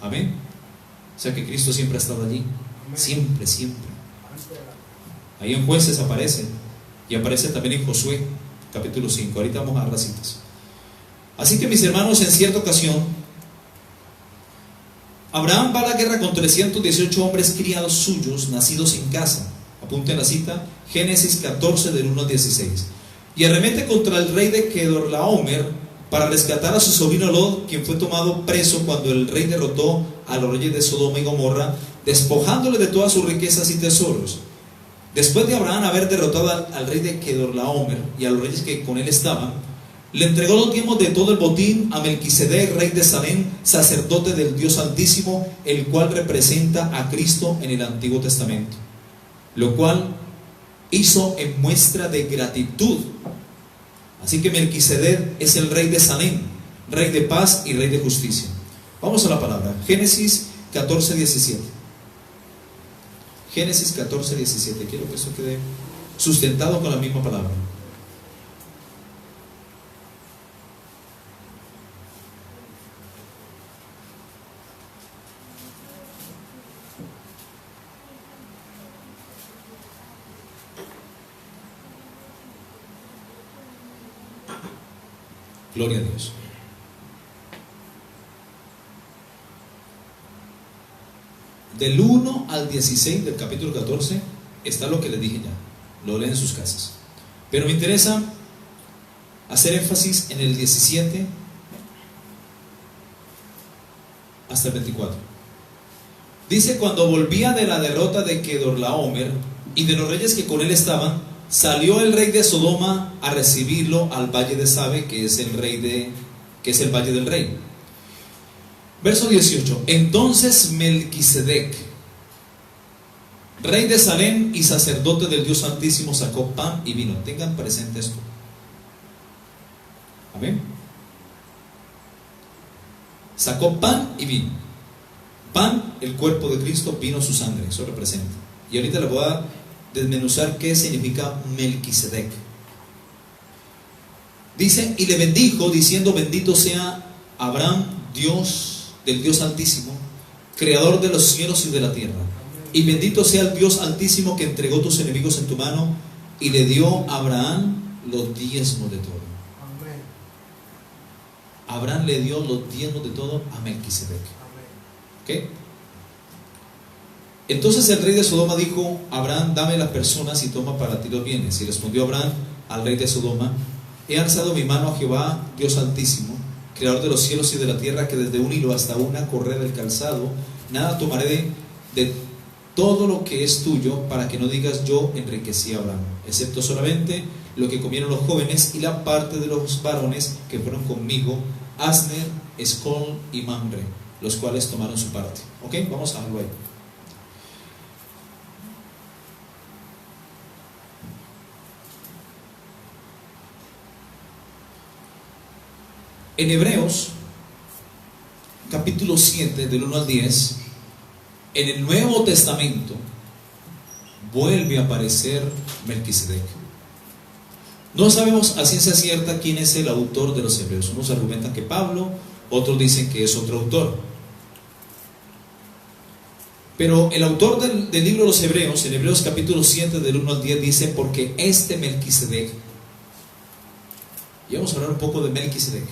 Amén. O sea que Cristo siempre ha estado allí. Amén. Siempre, siempre. Ahí en Jueces aparece, y aparece también en Josué capítulo 5. Ahorita vamos a dar las citas. Así que, mis hermanos, en cierta ocasión Abraham va a la guerra con 318 hombres criados suyos, nacidos en casa. Apunten la cita, Génesis 14 del 1 al 16. Y arremete contra el rey de Kedorlaomer para rescatar a su sobrino Lot, quien fue tomado preso cuando el rey derrotó a los reyes de Sodoma y Gomorra, despojándole de todas sus riquezas y tesoros. Después de Abraham haber derrotado al rey de Kedorlaomer y a los reyes que con él estaban, le entregó los diezmos de todo el botín a Melquisedec, rey de Salem, sacerdote del Dios Altísimo, el cual representa a Cristo en el Antiguo Testamento, lo cual hizo en muestra de gratitud. Así que Melquisedec es el rey de Salem, rey de paz y rey de justicia. Vamos a la palabra, Génesis 14:17. Génesis 14:17. Quiero que eso quede sustentado con la misma palabra. Gloria a Dios. Del 1 al 16 del capítulo 14 está lo que les dije ya. Lo leen en sus casas. Pero me interesa hacer énfasis en el 17 hasta el 24. Dice: cuando volvía de la derrota de Kedorlaomer y de los reyes que con él estaban, salió el rey de Sodoma a recibirlo al valle de Sabe, que es el valle del rey. Verso 18. Entonces Melquisedec, rey de Salem y sacerdote del Dios Altísimo, sacó pan y vino. Tengan presente esto. Amén. Sacó pan y vino. Pan, el cuerpo de Cristo, vino su sangre, eso representa. Y ahorita le voy a desmenuzar qué significa Melquisedec. Dice, y le bendijo diciendo, bendito sea Abraham, Dios del Dios Altísimo, creador de los cielos y de la tierra. Y bendito sea el Dios Altísimo que entregó tus enemigos en tu mano y le dio a Abraham los diezmos de todo. Amén. Abraham le dio los diezmos de todo a Melquisedec. Amén. ¿Ok? Entonces el rey de Sodoma dijo, Abraham, dame las personas y toma para ti los bienes. Y respondió Abraham al rey de Sodoma, he alzado mi mano a Jehová, Dios Altísimo, creador de los cielos y de la tierra, que desde un hilo hasta una correa del calzado, nada tomaré de todo lo que es tuyo, para que no digas yo enriquecí a Abraham, excepto solamente lo que comieron los jóvenes y la parte de los varones que fueron conmigo, Asner, Escol y Mamre, los cuales tomaron su parte. Ok, vamos a verlo ahí. En Hebreos, capítulo 7, del 1 al 10, en el Nuevo Testamento, vuelve a aparecer Melquisedec. No sabemos a ciencia cierta quién es el autor de los Hebreos. Unos argumentan que Pablo, otros dicen que es otro autor. Pero el autor del libro de los Hebreos, en Hebreos capítulo 7, del 1 al 10, dice, porque este Melquisedec, y vamos a hablar un poco de Melquisedec.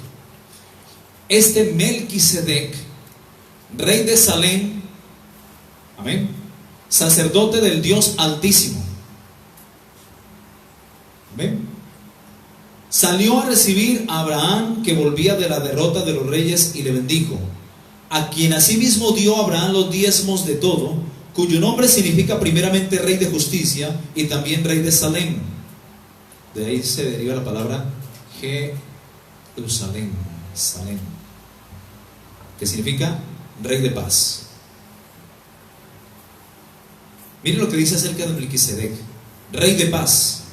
Este Melquisedec, rey de Salem, amén, sacerdote del Dios Altísimo, amén, salió a recibir a Abraham, que volvía de la derrota de los reyes, y le bendijo, a quien asimismo dio a Abraham los diezmos de todo, cuyo nombre significa primeramente rey de justicia y también rey de Salem. De ahí se deriva la palabra Jerusalén, Salem, que significa rey de paz. Miren lo que dice acerca de Melquisedec: rey de paz,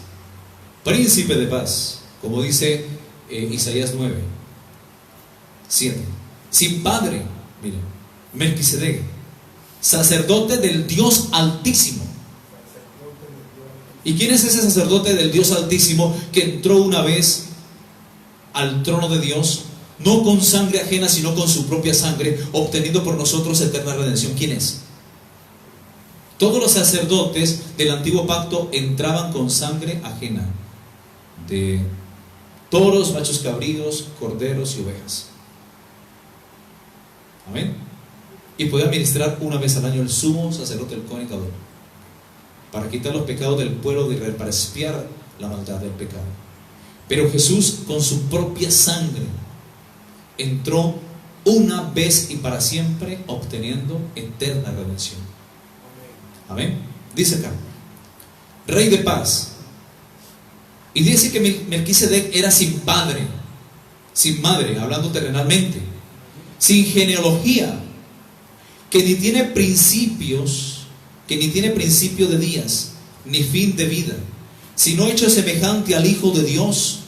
príncipe de paz, como dice Isaías 9, 7. Sin padre, miren, Melquisedec, sacerdote del Dios Altísimo. ¿Y quién es ese sacerdote del Dios Altísimo que entró una vez al trono de Dios, no con sangre ajena, sino con su propia sangre, obteniendo por nosotros eterna redención? ¿Quién es? Todos los sacerdotes del antiguo pacto entraban con sangre ajena, de toros, machos cabríos, corderos y ovejas. Amén. Y podía ministrar una vez al año el sumo sacerdote, el comunicador, para quitar los pecados del pueblo de Israel, para expiar la maldad del pecado. Pero Jesús, con su propia sangre, entró una vez y para siempre, obteniendo eterna redención. Amén. Dice acá, rey de paz. Y dice que Melquisedec era sin padre, sin madre, hablando terrenalmente, sin genealogía, que ni tiene principios, que ni tiene principio de días, ni fin de vida, sino hecho semejante al Hijo de Dios,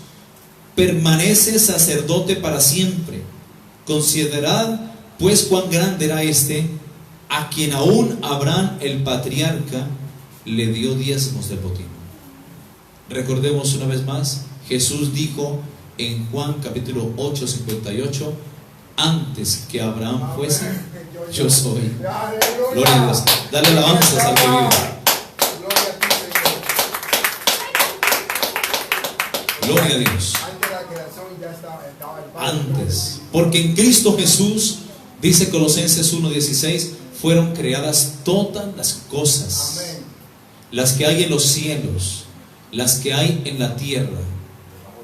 permanece sacerdote para siempre. Considerad pues cuán grande era este, a quien aún Abraham el patriarca le dio diezmos del botín. Recordemos una vez más, Jesús dijo en Juan capítulo 8, 58, antes que Abraham fuese, yo soy. Gloria a Dios. Dale alabanzas al que vive. Gloria a Dios. Antes, porque en Cristo Jesús, dice Colosenses 1:16, fueron creadas todas las cosas, las que hay en los cielos, las que hay en la tierra,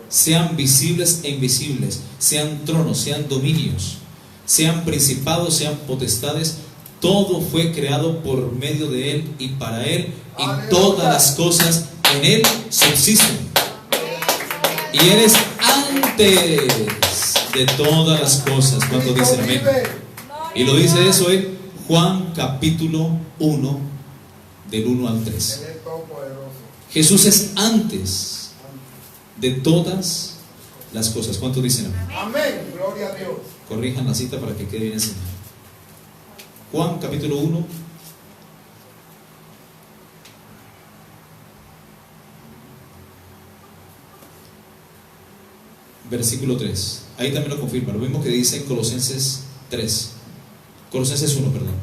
sean visibles e invisibles, sean tronos, sean dominios, sean principados, sean potestades. Todo fue creado por medio de Él y para Él, y todas las cosas en Él subsisten. Y Él es antes de todas las cosas. ¿Cuántos dicen amén? Y lo dice eso en Juan capítulo 1, del 1 al 3. Jesús es antes de todas las cosas. ¿Cuántos dicen amén? Amén. Gloria a Dios. Corrijan la cita para que quede bien enseñado. Juan capítulo 1. Versículo 3. Ahí también lo confirma. Lo mismo que dice en Colosenses 3. Colosenses 1, perdón.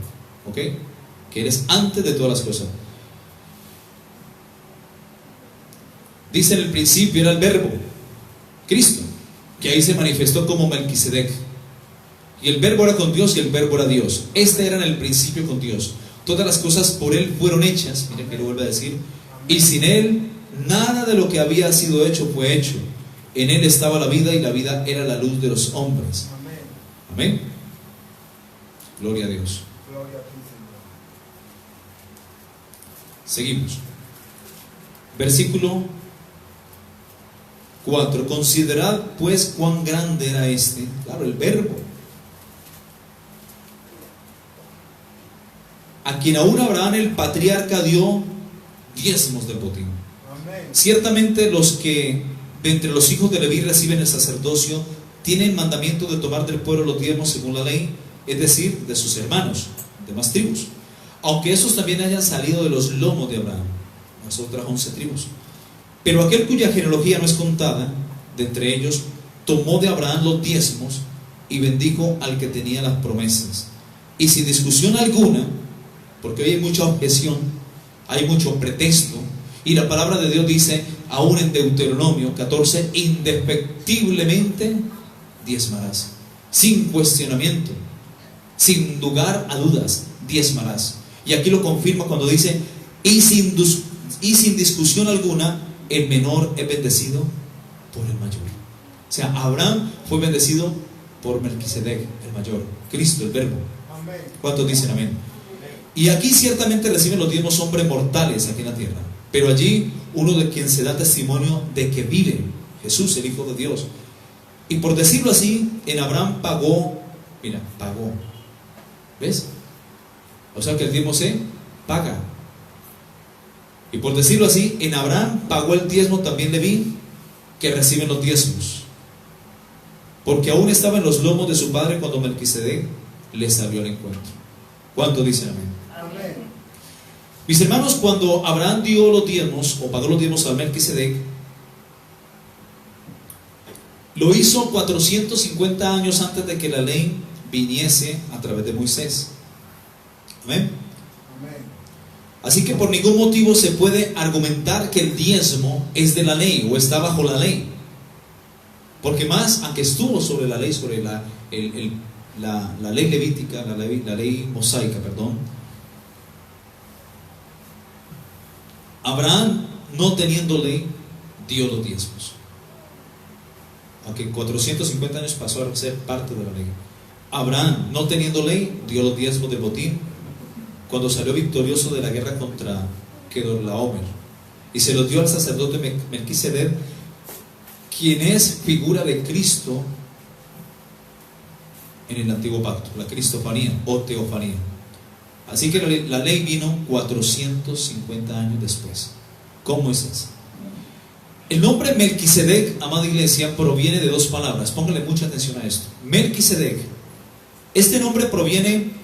¿Ok? Que eres antes de todas las cosas. Dice en el principio era el verbo, Cristo, que ahí se manifestó como Melquisedec. Y el verbo era con Dios y el verbo era Dios. Este era en el principio con Dios. Todas las cosas por Él fueron hechas. Miren que lo vuelve a decir. Y sin Él, nada de lo que había sido hecho fue hecho. En Él estaba la vida y la vida era la luz de los hombres. Amén. Gloria a Dios. Gloria a ti, Señor. Seguimos. Versículo 4. Considerad pues cuán grande era este. Claro, el verbo. A quien aún Abraham el patriarca dio diezmos del botín. Amén. Ciertamente los que de entre los hijos de Leví reciben el sacerdocio tienen mandamiento de tomar del pueblo los diezmos según la ley, es decir, de sus hermanos, de más tribus, aunque esos también hayan salido de los lomos de Abraham, las otras 11 tribus. Pero aquel cuya genealogía no es contada, de entre ellos, tomó de Abraham los diezmos y bendijo al que tenía las promesas. Y sin discusión alguna, porque hoy hay mucha objeción, hay mucho pretexto, y la palabra de Dios dice, aún en Deuteronomio 14, indefectiblemente diezmarás, sin cuestionamiento, sin lugar a dudas, diezmarás. Y aquí lo confirma cuando dice, y sin discusión alguna, el menor es bendecido por el mayor. O sea, Abraham fue bendecido por Melquisedec, el mayor, Cristo, el verbo. Amén. ¿Cuántos dicen amén? Y aquí ciertamente reciben los diezmos hombres mortales aquí en la tierra, pero allí uno de quien se da testimonio de que vive, Jesús, el Hijo de Dios. Y por decirlo así, en Abraham pagó, mira, pagó. ¿Ves? O sea que el diezmo se paga. Y por decirlo así, en Abraham pagó el diezmo también Leví, que reciben los diezmos, porque aún estaba en los lomos de su padre cuando Melquisedec le salió al encuentro. ¿Cuánto dicen amén? Amén. Mis hermanos, cuando Abraham dio los diezmos o pagó los diezmos a Melquisedec, lo hizo 450 años antes de que la ley viniese a través de Moisés. Amén. Amén. Así que por ningún motivo se puede argumentar que el diezmo es de la ley o está bajo la ley, porque más, aunque estuvo sobre la ley, sobre la ley levítica, la ley mosaica, perdón, Abraham, no teniendo ley, dio los diezmos, aunque en 450 años pasó a ser parte de la ley. Abraham, no teniendo ley, dio los diezmos del botín cuando salió victorioso de la guerra contra Kedorlaomer, y se los dio al sacerdote Melquisedec, quien es figura de Cristo en el antiguo pacto, la cristofanía o teofanía. Así que la ley vino 450 años después, con Moisés. El nombre Melquisedec, amada iglesia, proviene de dos palabras. Póngale mucha atención a esto. Melquisedec, este nombre proviene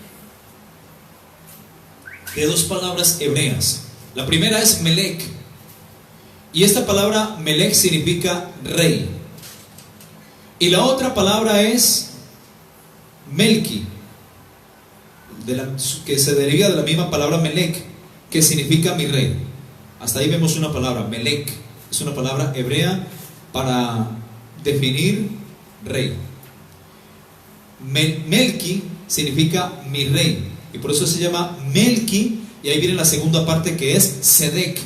de dos palabras hebreas. La primera es Melec, y esta palabra Melec significa rey, y la otra palabra es Melqui, que se deriva de la misma palabra Melec, que significa mi rey. Hasta ahí vemos una palabra, Melec, es una palabra hebrea para definir rey. Melqui significa mi rey, y por eso se llama Melqui, y ahí viene la segunda parte que es Sedec.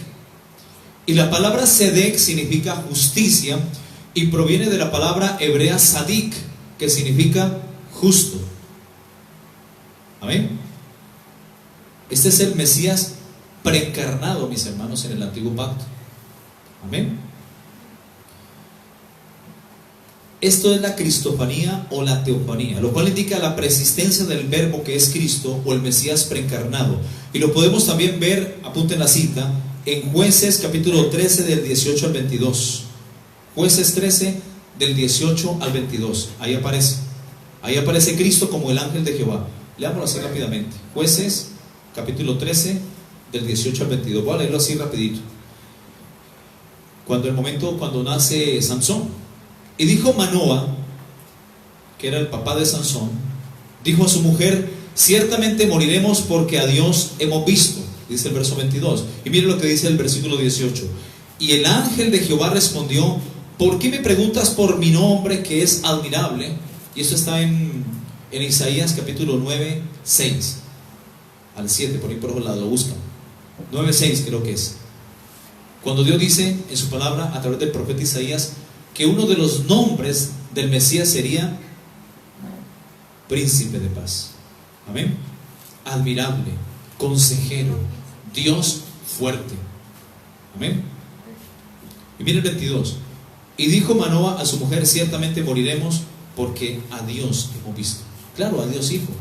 Y la palabra Sedec significa justicia, y proviene de la palabra hebrea Sadik, que significa justo. Amén. Este es el Mesías preencarnado, mis hermanos, en el antiguo pacto. Amén. Esto es la cristofanía o la teofanía, lo cual indica la persistencia del verbo que es Cristo o el Mesías preencarnado. Y lo podemos también ver, apunten la cita, en Jueces capítulo 13 del 18 al 22. Jueces 13 del 18 al 22. Ahí aparece. Ahí aparece Cristo como el ángel de Jehová. Leámoslo así rápidamente. Jueces, capítulo 13, del 18 al 22. Voy a leerlo así rapidito. Cuando nace Sansón. Y dijo Manoa, que era el papá de Sansón, dijo a su mujer: ciertamente moriremos porque a Dios hemos visto. Dice el verso 22. Y miren lo que dice el versículo 18. Y el ángel de Jehová respondió: ¿por qué me preguntas por mi nombre, que es admirable? Y esto está en Isaías capítulo 9, 6 al 7, por ahí por otro lado, lo buscan. 9, 6 creo que es. Cuando Dios dice en su palabra a través del profeta Isaías que uno de los nombres del Mesías sería Príncipe de Paz. Amén. Admirable, consejero, Dios fuerte. Amén. Y mira el 22. Y dijo Manoa a su mujer: ciertamente moriremos porque a Dios hemos visto. Claro, a Dios Hijo.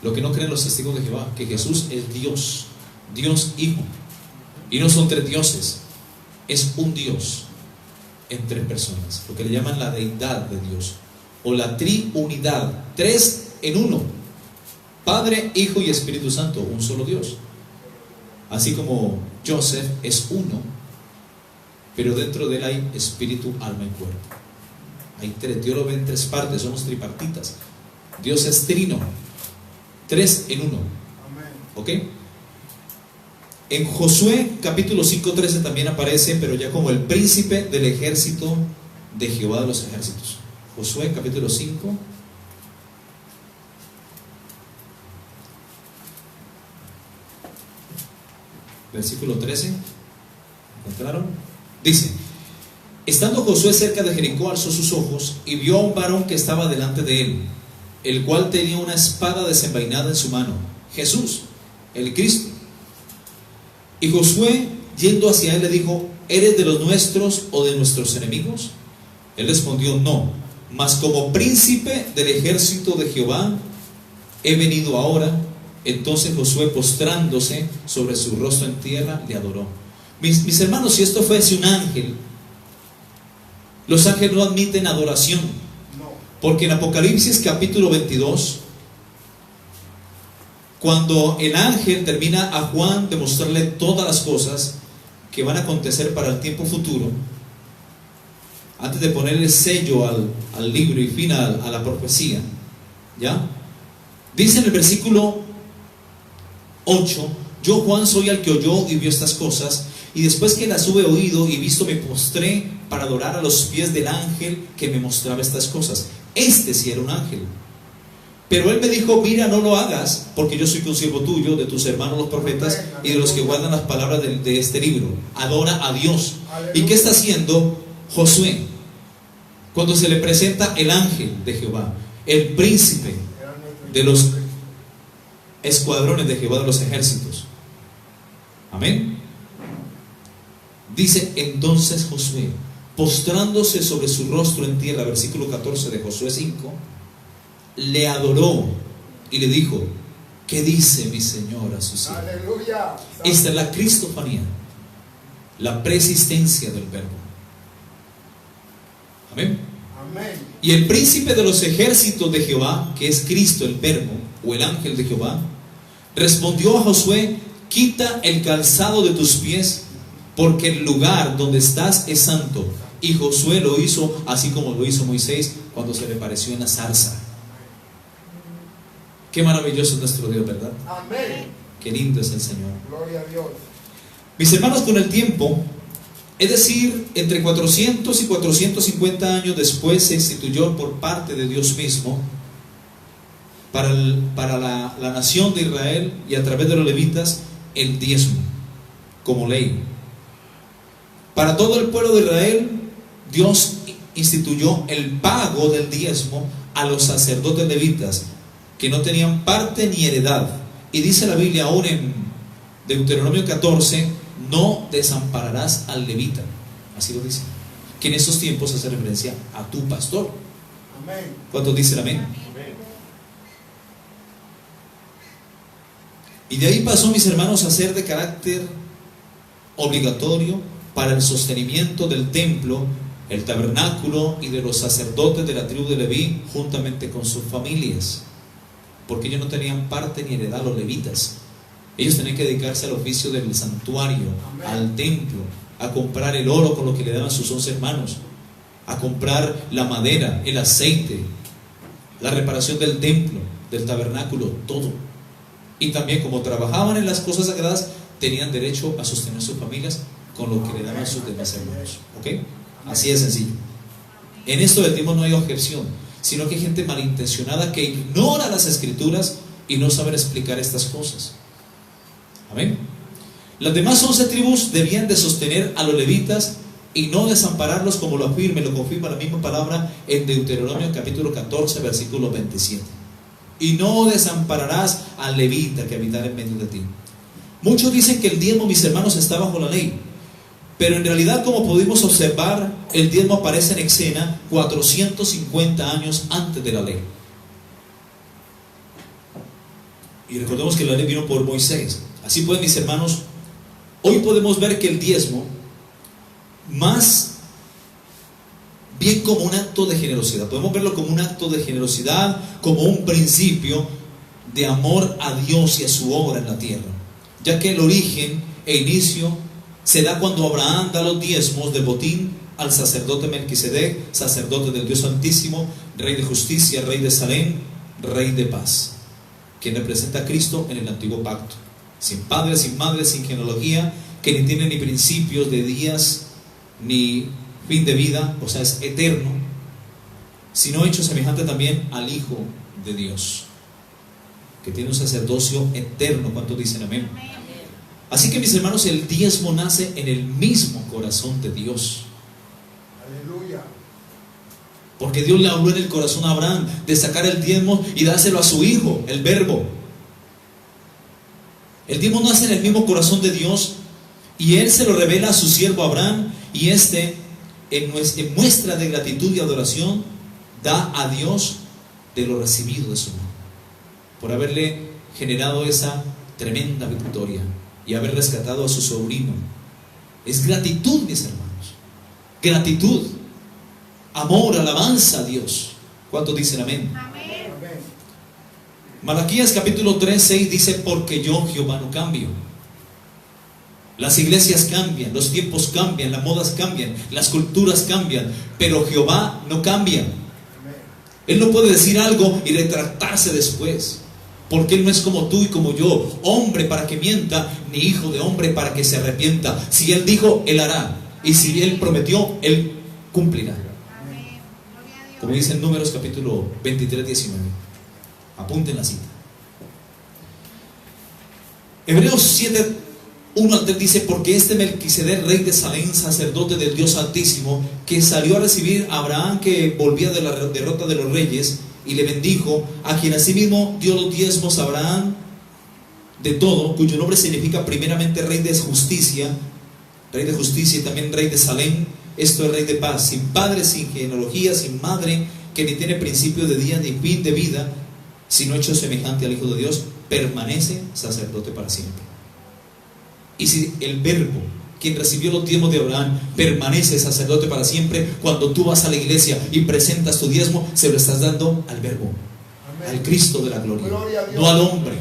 Lo que no creen los testigos de Jehová, que Jesús es Dios, Dios Hijo. Y no son tres dioses, es un Dios en tres personas, lo que le llaman la deidad de Dios, o la triunidad, tres en uno: Padre, Hijo y Espíritu Santo, un solo Dios. Así como Joseph es uno, pero dentro de él hay espíritu, alma y cuerpo. Hay tres, Dios lo ve en tres partes, somos tripartitas. Dios es trino, tres en uno. ¿Ok? En Josué capítulo 5:13 también aparece, pero ya como el príncipe del ejército de Jehová de los ejércitos. Josué capítulo 5, versículo 13. ¿Encontraron? Dice: estando Josué cerca de Jericó, alzó sus ojos y vio a un varón que estaba delante de él, el cual tenía una espada desenvainada en su mano, Jesús, el Cristo. Y Josué, yendo hacia él, le dijo: ¿eres de los nuestros o de nuestros enemigos? Él respondió: no, mas como príncipe del ejército de Jehová he venido ahora. Entonces Josué, postrándose sobre su rostro en tierra, le adoró. Mis hermanos, si esto fuese un ángel, los ángeles no admiten adoración, porque en Apocalipsis capítulo 22, cuando el ángel termina a Juan de mostrarle todas las cosas que van a acontecer para el tiempo futuro, antes de ponerle sello al libro y fin a la profecía, ¿ya? Dice en el versículo 8: yo, Juan, soy el que oyó y vio estas cosas, y después que las hube oído y visto, me postré para adorar a los pies del ángel que me mostraba estas cosas. Este sí era un ángel. Pero él me dijo: mira, no lo hagas, porque yo soy consiervo tuyo, de tus hermanos los profetas y de los que guardan las palabras de este libro. Adora a Dios. ¿Y qué está haciendo Josué cuando se le presenta el ángel de Jehová, el príncipe de los escuadrones de Jehová de los ejércitos? Amén. Dice entonces Josué, postrándose sobre su rostro en tierra, versículo 14 de Josué 5, le adoró y le dijo: ¿qué dice mi Señor a su siervo? Aleluya. Esta es la cristofanía, la preexistencia del verbo. Amén. Amén. Y el príncipe de los ejércitos de Jehová, que es Cristo el verbo o el ángel de Jehová, respondió a Josué: quita el calzado de tus pies, porque el lugar donde estás es santo. Y Josué lo hizo así como lo hizo Moisés cuando se le pareció en la zarza. Qué maravilloso es nuestro Dios, ¿verdad? Amén. Qué lindo es el Señor. Gloria a Dios. Mis hermanos, con el tiempo, es decir, entre 400 y 450 años después, se instituyó por parte de Dios mismo para la nación de Israel y a través de los levitas el diezmo como ley. Para todo el pueblo de Israel, Dios instituyó el pago del diezmo a los sacerdotes levitas, que no tenían parte ni heredad. Y dice la Biblia aún en Deuteronomio 14: no desampararás al levita. Así lo dice, que en esos tiempos hace referencia a tu pastor. Amén. ¿Cuántos dicen amén? Y de ahí pasó, mis hermanos, a ser de carácter obligatorio para el sostenimiento del templo el tabernáculo y de los sacerdotes de la tribu de Leví juntamente con sus familias, porque ellos no tenían parte ni heredad, los levitas. Ellos tenían que dedicarse al oficio del santuario, al templo, a comprar el oro con lo que le daban sus 11 hermanos, a comprar la madera, el aceite, la reparación del templo, del tabernáculo, todo. Y también, como trabajaban en las cosas sagradas, tenían derecho a sostener sus familias con lo que le daban sus demás hermanos. ¿Ok? Así de sencillo. En esto del tiempo no hay objeción, sino que hay gente malintencionada que ignora las escrituras y no sabe explicar estas cosas. Amén. Las demás 11 tribus debían de sostener a los levitas y no desampararlos, como lo afirma y lo confirma la misma palabra en Deuteronomio capítulo 14 versículo 27. Y no desampararás al levita que habitará en medio de ti. Muchos dicen que el diezmo, mis hermanos, está bajo la ley, pero en realidad, como pudimos observar, el diezmo aparece en escena 450 años antes de la ley. Y recordemos que la ley vino por Moisés. Así pues, mis hermanos, hoy podemos ver que el diezmo, más bien como un acto de generosidad, podemos verlo como un acto de generosidad, como un principio de amor a Dios y a su obra en la tierra, ya que el origen e inicio se da cuando Abraham da los diezmos de botín al sacerdote Melquisedec, sacerdote del Dios Santísimo, rey de justicia, rey de Salem, rey de paz, quien representa a Cristo en el antiguo pacto, sin padre, sin madre, sin genealogía, que ni tiene ni principios de días ni fin de vida, o sea, es eterno, sino hecho semejante también al Hijo de Dios, que tiene un sacerdocio eterno. ¿Cuántos dicen amén? Así que, mis hermanos, el diezmo nace en el mismo corazón de Dios. Aleluya. Porque Dios le habló en el corazón a Abraham de sacar el diezmo y dárselo a su hijo, el verbo. El diezmo nace en el mismo corazón de Dios y Él se lo revela a su siervo Abraham, y este, en muestra de gratitud y adoración, da a Dios de lo recibido de su mano, por haberle generado esa tremenda victoria y haber rescatado a su sobrino. Es gratitud, mis hermanos, gratitud, amor, alabanza a Dios. ¿Cuántos dicen amén? Amén. Amén. Malaquías capítulo 3, 6 dice: porque yo, Jehová, no cambio. Las iglesias cambian, los tiempos cambian, las modas cambian, las culturas cambian, pero Jehová no cambia. Él no puede decir algo y retractarse después, porque Él no es como tú y como yo, hombre para que mienta, ni hijo de hombre para que se arrepienta. Si Él dijo, Él hará, y si Él prometió, Él cumplirá. Amén. Gloria a Dios. Como dice en Números capítulo 23, 19. Apunten la cita. Hebreos 7, 1 al 3 dice: porque este Melquisedec, rey de Salem, sacerdote del Dios Altísimo, que salió a recibir a Abraham, que volvía de la derrota de los reyes, y le bendijo, a quien asimismo dio los diezmos a Abraham de todo, cuyo nombre significa primeramente rey de justicia y también rey de Salem, esto es rey de paz, sin padre, sin genealogía, sin madre, que ni tiene principio de día ni fin de vida, sino hecho semejante al Hijo de Dios, permanece sacerdote para siempre. Y si el verbo, quien recibió los diezmos de Abraham, permanece sacerdote para siempre, cuando tú vas a la iglesia y presentas tu diezmo, se lo estás dando al verbo, Amén. al Cristo de la gloria, Gloria a Dios. no al hombre.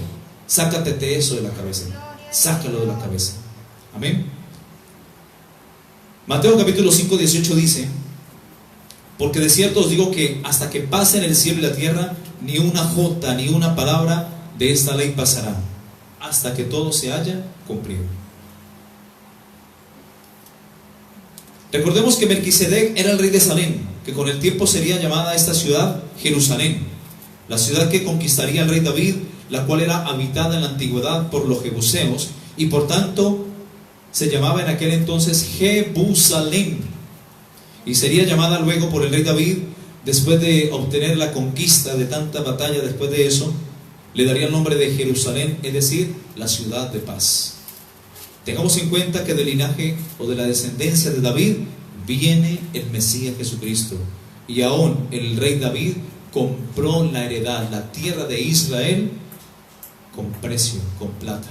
Sácate eso de la cabeza, sácalo de la cabeza. Amén. Mateo capítulo 5, 18 dice: porque de cierto os digo que hasta que pasen el cielo y la tierra, ni una jota ni una palabra de esta ley pasará, hasta que todo se haya cumplido. Recordemos que Melquisedec era el rey de Salem, que con el tiempo sería llamada esta ciudad Jerusalén, la ciudad que conquistaría el rey David, la cual era habitada en la antigüedad por los jebuseos, y por tanto se llamaba en aquel entonces Jebusalem, y sería llamada luego por el rey David, después de obtener la conquista de tanta batalla. Después de eso le daría el nombre de Jerusalén, es decir, la ciudad de paz. Tengamos en cuenta que del linaje o de la descendencia de David viene el Mesías Jesucristo, y aún el rey David compró la heredad, la tierra de Israel, con precio, con plata.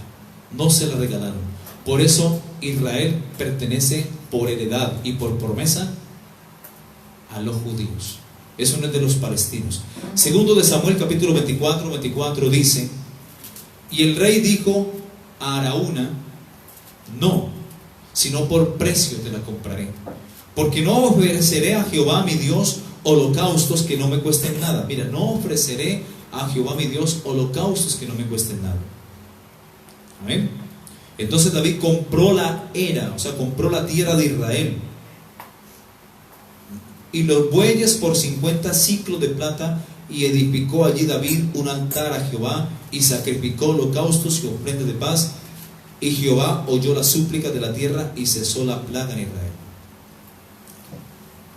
No se la regalaron. Por eso Israel pertenece por heredad y por promesa a los judíos. Eso no es de los palestinos. Segundo de Samuel capítulo 24 dice: y el rey dijo a Araúna: no, sino por precio te la compraré, porque no ofreceré a Jehová mi Dios holocaustos que no me cuesten nada. Mira, no ofreceré a Jehová mi Dios holocaustos que no me cuesten nada. Amén. Entonces David compró la era, o sea, compró la tierra de Israel, y los bueyes por 50 siclos de plata, y edificó allí David un altar a Jehová, y sacrificó holocaustos y ofrendas de paz, y Jehová oyó las súplicas de la tierra, y cesó la plaga en Israel.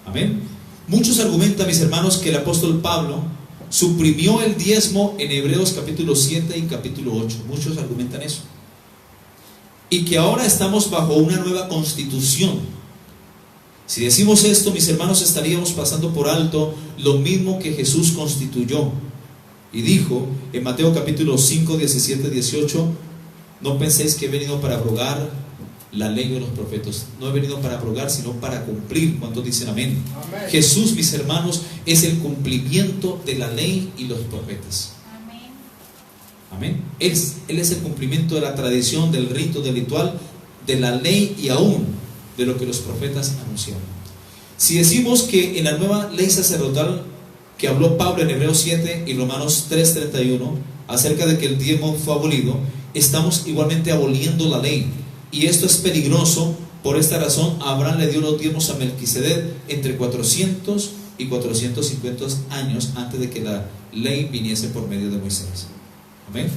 Amén. Muchos argumentan, mis hermanos, que el apóstol Pablo suprimió el diezmo en Hebreos capítulo 7 y capítulo 8. Muchos argumentan eso. Y que ahora estamos bajo una nueva constitución. Si decimos esto, mis hermanos, estaríamos pasando por alto lo mismo que Jesús constituyó. Y dijo en Mateo capítulo 5, 17, 18: no penséis que he venido para abrogar la ley de los profetas. No he venido para abrogar, sino para cumplir. ¿Cuántos dicen amén? Amén. Jesús, mis hermanos, es el cumplimiento de la ley y los profetas. Amén. Amén. Él es el cumplimiento de la tradición, del rito, del ritual, de la ley y aún de lo que los profetas anunciaron. Si decimos que en la nueva ley sacerdotal que habló Pablo en Hebreos 7 y Romanos 3:31 acerca de que el diezmo fue abolido, estamos igualmente aboliendo la ley. Y esto es peligroso. Por esta razón Abraham le dio los diezmos a Melquisedec entre 400 y 450 años antes de que la ley viniese por medio de Moisés. Amén.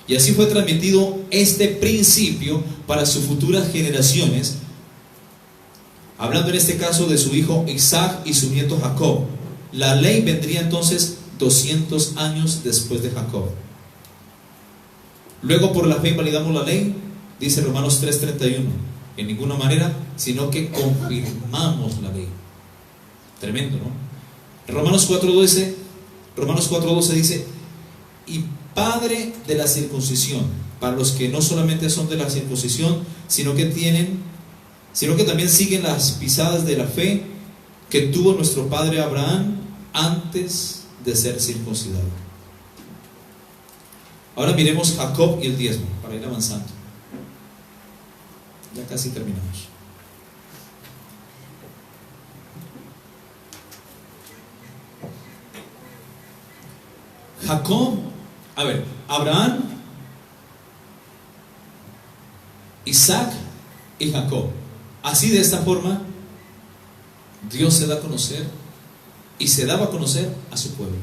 Y así fue transmitido este principio para sus futuras generaciones, hablando en este caso de su hijo Isaac y su nieto Jacob. La ley vendría entonces 200 años después de Jacob. Luego por la fe invalidamos la ley, dice Romanos 3:31, en ninguna manera, sino que confirmamos la ley. Tremendo, ¿no? Romanos 4:12 dice: y padre de la circuncisión, para los que no solamente son de la circuncisión, sino que también siguen las pisadas de la fe que tuvo nuestro padre Abraham antes de ser circuncidado. Ahora miremos Jacob y el diezmo, para ir avanzando. Ya casi terminamos. Jacob, Abraham, Isaac y Jacob. Así, de esta forma, Dios se da a conocer y se daba a conocer a su pueblo.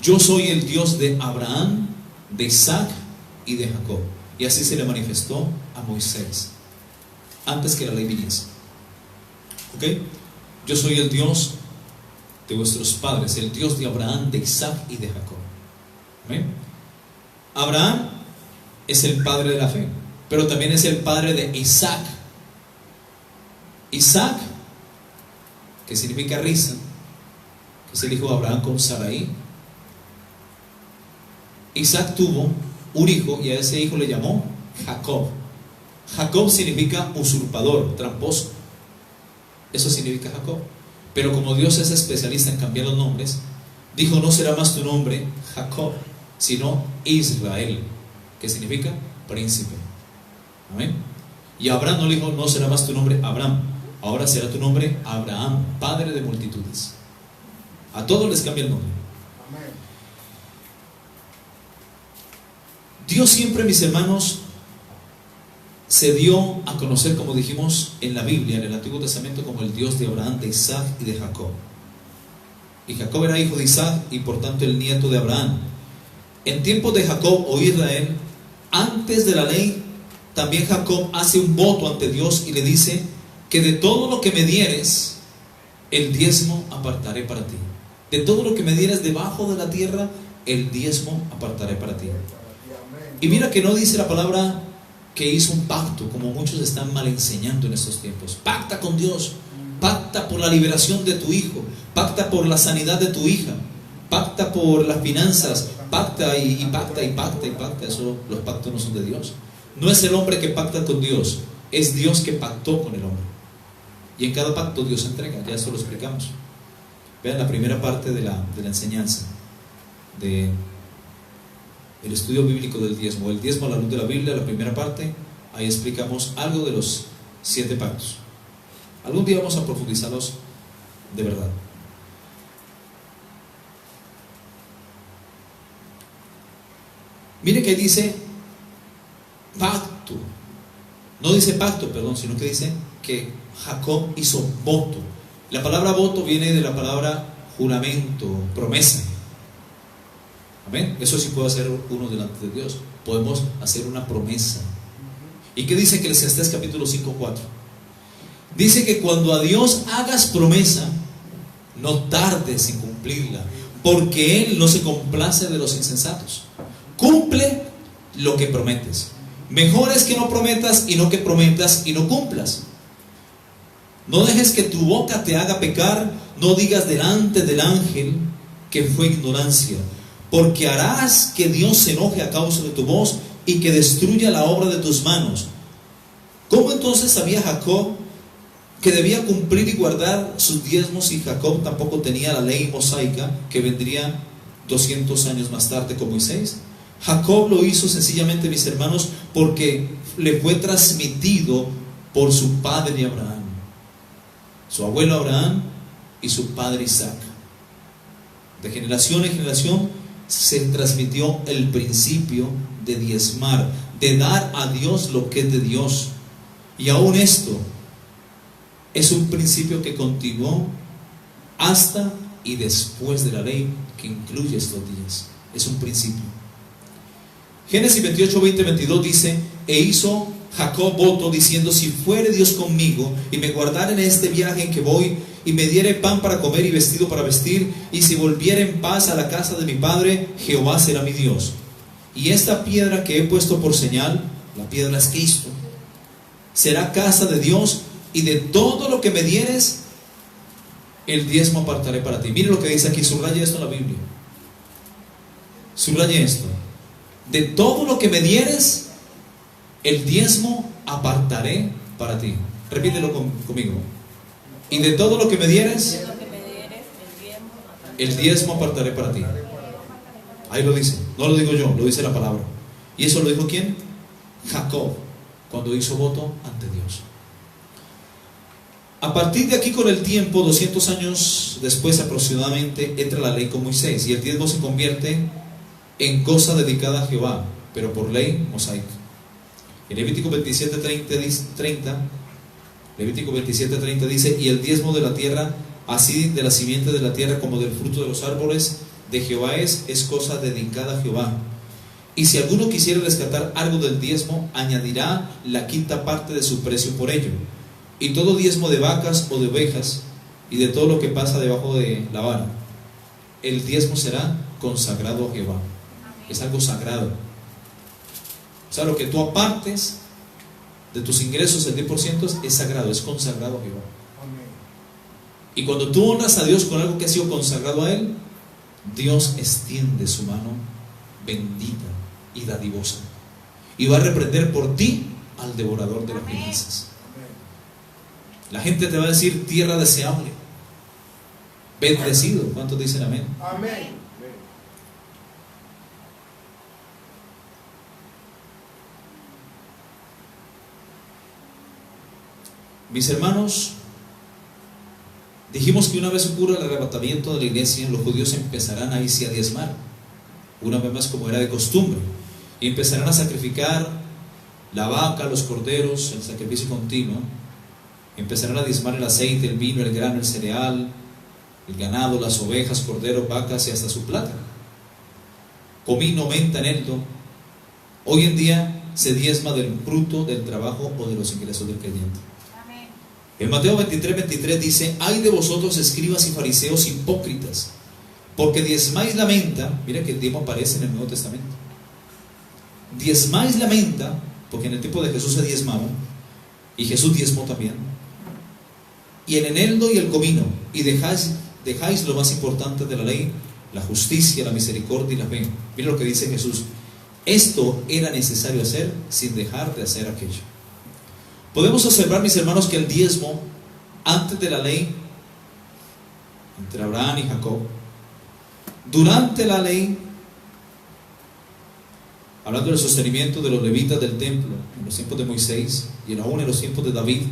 Yo soy el Dios de Abraham, de Isaac y de Jacob. Y así se le manifestó a Moisés antes que la ley viniese. ¿Ok? Yo soy el Dios de vuestros padres, el Dios de Abraham, de Isaac y de Jacob. ¿Amén? Abraham es el padre de la fe, pero también es el padre de Isaac. Isaac, que significa risa, que es el hijo de Abraham con Sarai. Isaac tuvo un hijo y a ese hijo le llamó Jacob. Jacob significa usurpador, tramposo. Eso significa Jacob. Pero como Dios es especialista en cambiar los nombres, dijo: no será más tu nombre Jacob, sino Israel, que significa príncipe. Amén. Y Abraham no le dijo: no será más tu nombre Abraham, ahora será tu nombre Abraham, padre de multitudes. A todos les cambia el nombre. Amén. Dios siempre, mis hermanos, se dio a conocer, como dijimos en la Biblia, en el Antiguo Testamento, como el Dios de Abraham, de Isaac y de Jacob. Y Jacob era hijo de Isaac y por tanto el nieto de Abraham. En tiempos de Jacob o Israel, antes de la ley, también Jacob hace un voto ante Dios y le dice que de todo lo que me dieres, el diezmo apartaré para ti. De todo lo que me dieres debajo de la tierra, el diezmo apartaré para ti. Y mira que no dice la palabra que hizo un pacto, como muchos están mal enseñando en estos tiempos. Pacta con Dios, pacta por la liberación de tu hijo, pacta por la sanidad de tu hija, pacta por las finanzas, pacta y pacta y pacta y pacta. Eso, los pactos no son de Dios. No es el hombre que pacta con Dios, es Dios que pactó con el hombre. Y en cada pacto Dios entrega, ya eso lo explicamos. Vean la primera parte de la enseñanza de el estudio bíblico del diezmo. El diezmo a la luz de la Biblia, la primera parte, ahí explicamos algo de los 7 pactos. Algún día vamos a profundizarlos de verdad. Mire que dice pacto. No dice pacto, perdón, sino que dice que Jacob hizo voto. La palabra voto viene de la palabra juramento, promesa. Amén. Eso sí puede hacer uno delante de Dios. Podemos hacer una promesa. ¿Y qué dice Eclesiastés capítulo 5:4? Dice que cuando a Dios hagas promesa, no tardes en cumplirla, porque Él no se complace de los insensatos. Cumple lo que prometes. Mejor es que no prometas y no que prometas y no cumplas. No dejes que tu boca te haga pecar. No digas delante del ángel que fue ignorancia, porque harás que Dios se enoje a causa de tu voz y que destruya la obra de tus manos. ¿Cómo entonces sabía Jacob que debía cumplir y guardar sus diezmos si Jacob tampoco tenía la ley mosaica que vendría 200 años más tarde con Moisés? Jacob lo hizo sencillamente, mis hermanos, porque le fue transmitido por su padre Abraham, su abuelo Abraham y su padre Isaac. De generación en generación se transmitió el principio de diezmar, de dar a Dios lo que es de Dios. Y aún esto es un principio que continuó hasta y después de la ley que incluye estos días. Es un principio. Génesis 28, 20, 22 dice: e hizo Jacob voto diciendo: si fuere Dios conmigo y me guardare en este viaje en que voy, y me diere pan para comer y vestido para vestir, y si volviere en paz a la casa de mi padre, Jehová será mi Dios. Y esta piedra que he puesto por señal, la piedra es Cristo, será casa de Dios, y de todo lo que me dieres, el diezmo apartaré para ti. Mire lo que dice aquí, subraye esto en la Biblia. Subraye esto. De todo lo que me dieres, el diezmo apartaré para ti. Repítelo conmigo. Y de todo lo que me dieres, el diezmo apartaré para ti. Ahí lo dice, no lo digo yo, lo dice la palabra. ¿Y eso lo dijo quién? Jacob, cuando hizo voto ante Dios. A partir de aquí, con el tiempo, 200 años después aproximadamente, entra la ley con Moisés, y el diezmo se convierte en cosa dedicada a Jehová, pero por ley mosaica. En Levítico 27:30, Levítico 27:30 dice: y el diezmo de la tierra, así de la simiente de la tierra como del fruto de los árboles de Jehová es cosa dedicada a Jehová. Y si alguno quisiera rescatar algo del diezmo, añadirá la quinta parte de su precio por ello. Y todo diezmo de vacas o de ovejas, y de todo lo que pasa debajo de la vara, el diezmo será consagrado a Jehová. Es algo sagrado. O sea, lo que tú apartes de tus ingresos, el 10%, es sagrado, es consagrado a Jehová. Y cuando tú honras a Dios con algo que ha sido consagrado a Él, Dios extiende su mano bendita y dadivosa, y va a reprender por ti al devorador de las riquezas. La gente te va a decir: tierra deseable, bendecido. ¿Cuántos dicen amén? Amén. Mis hermanos, dijimos que una vez ocurra el arrebatamiento de la iglesia, los judíos empezarán a irse a diezmar, una vez más como era de costumbre, y empezarán a sacrificar la vaca, los corderos, el sacrificio continuo. Empezarán a diezmar el aceite, el vino, el grano, el cereal, el ganado, las ovejas, corderos, vacas y hasta su plata. Comino, menta, eneldo. Hoy en día se diezma del fruto del trabajo o de los ingresos del creyente. En Mateo 23:23 dice: ay de vosotros, escribas y fariseos hipócritas, porque diezmáis la menta. Mira que el diezmo aparece en el Nuevo Testamento. Diezmáis la menta, porque en el tiempo de Jesús se diezmaba, y Jesús diezmó también, y el eneldo y el comino, y dejáis lo más importante de la ley, la justicia, la misericordia y la fe. Mira lo que dice Jesús: esto era necesario hacer sin dejar de hacer aquello. Podemos observar, mis hermanos, que el diezmo antes de la ley entre Abraham y Jacob. Durante la ley, hablando del sostenimiento de los levitas del templo en los tiempos de Moisés y aún en los tiempos de David,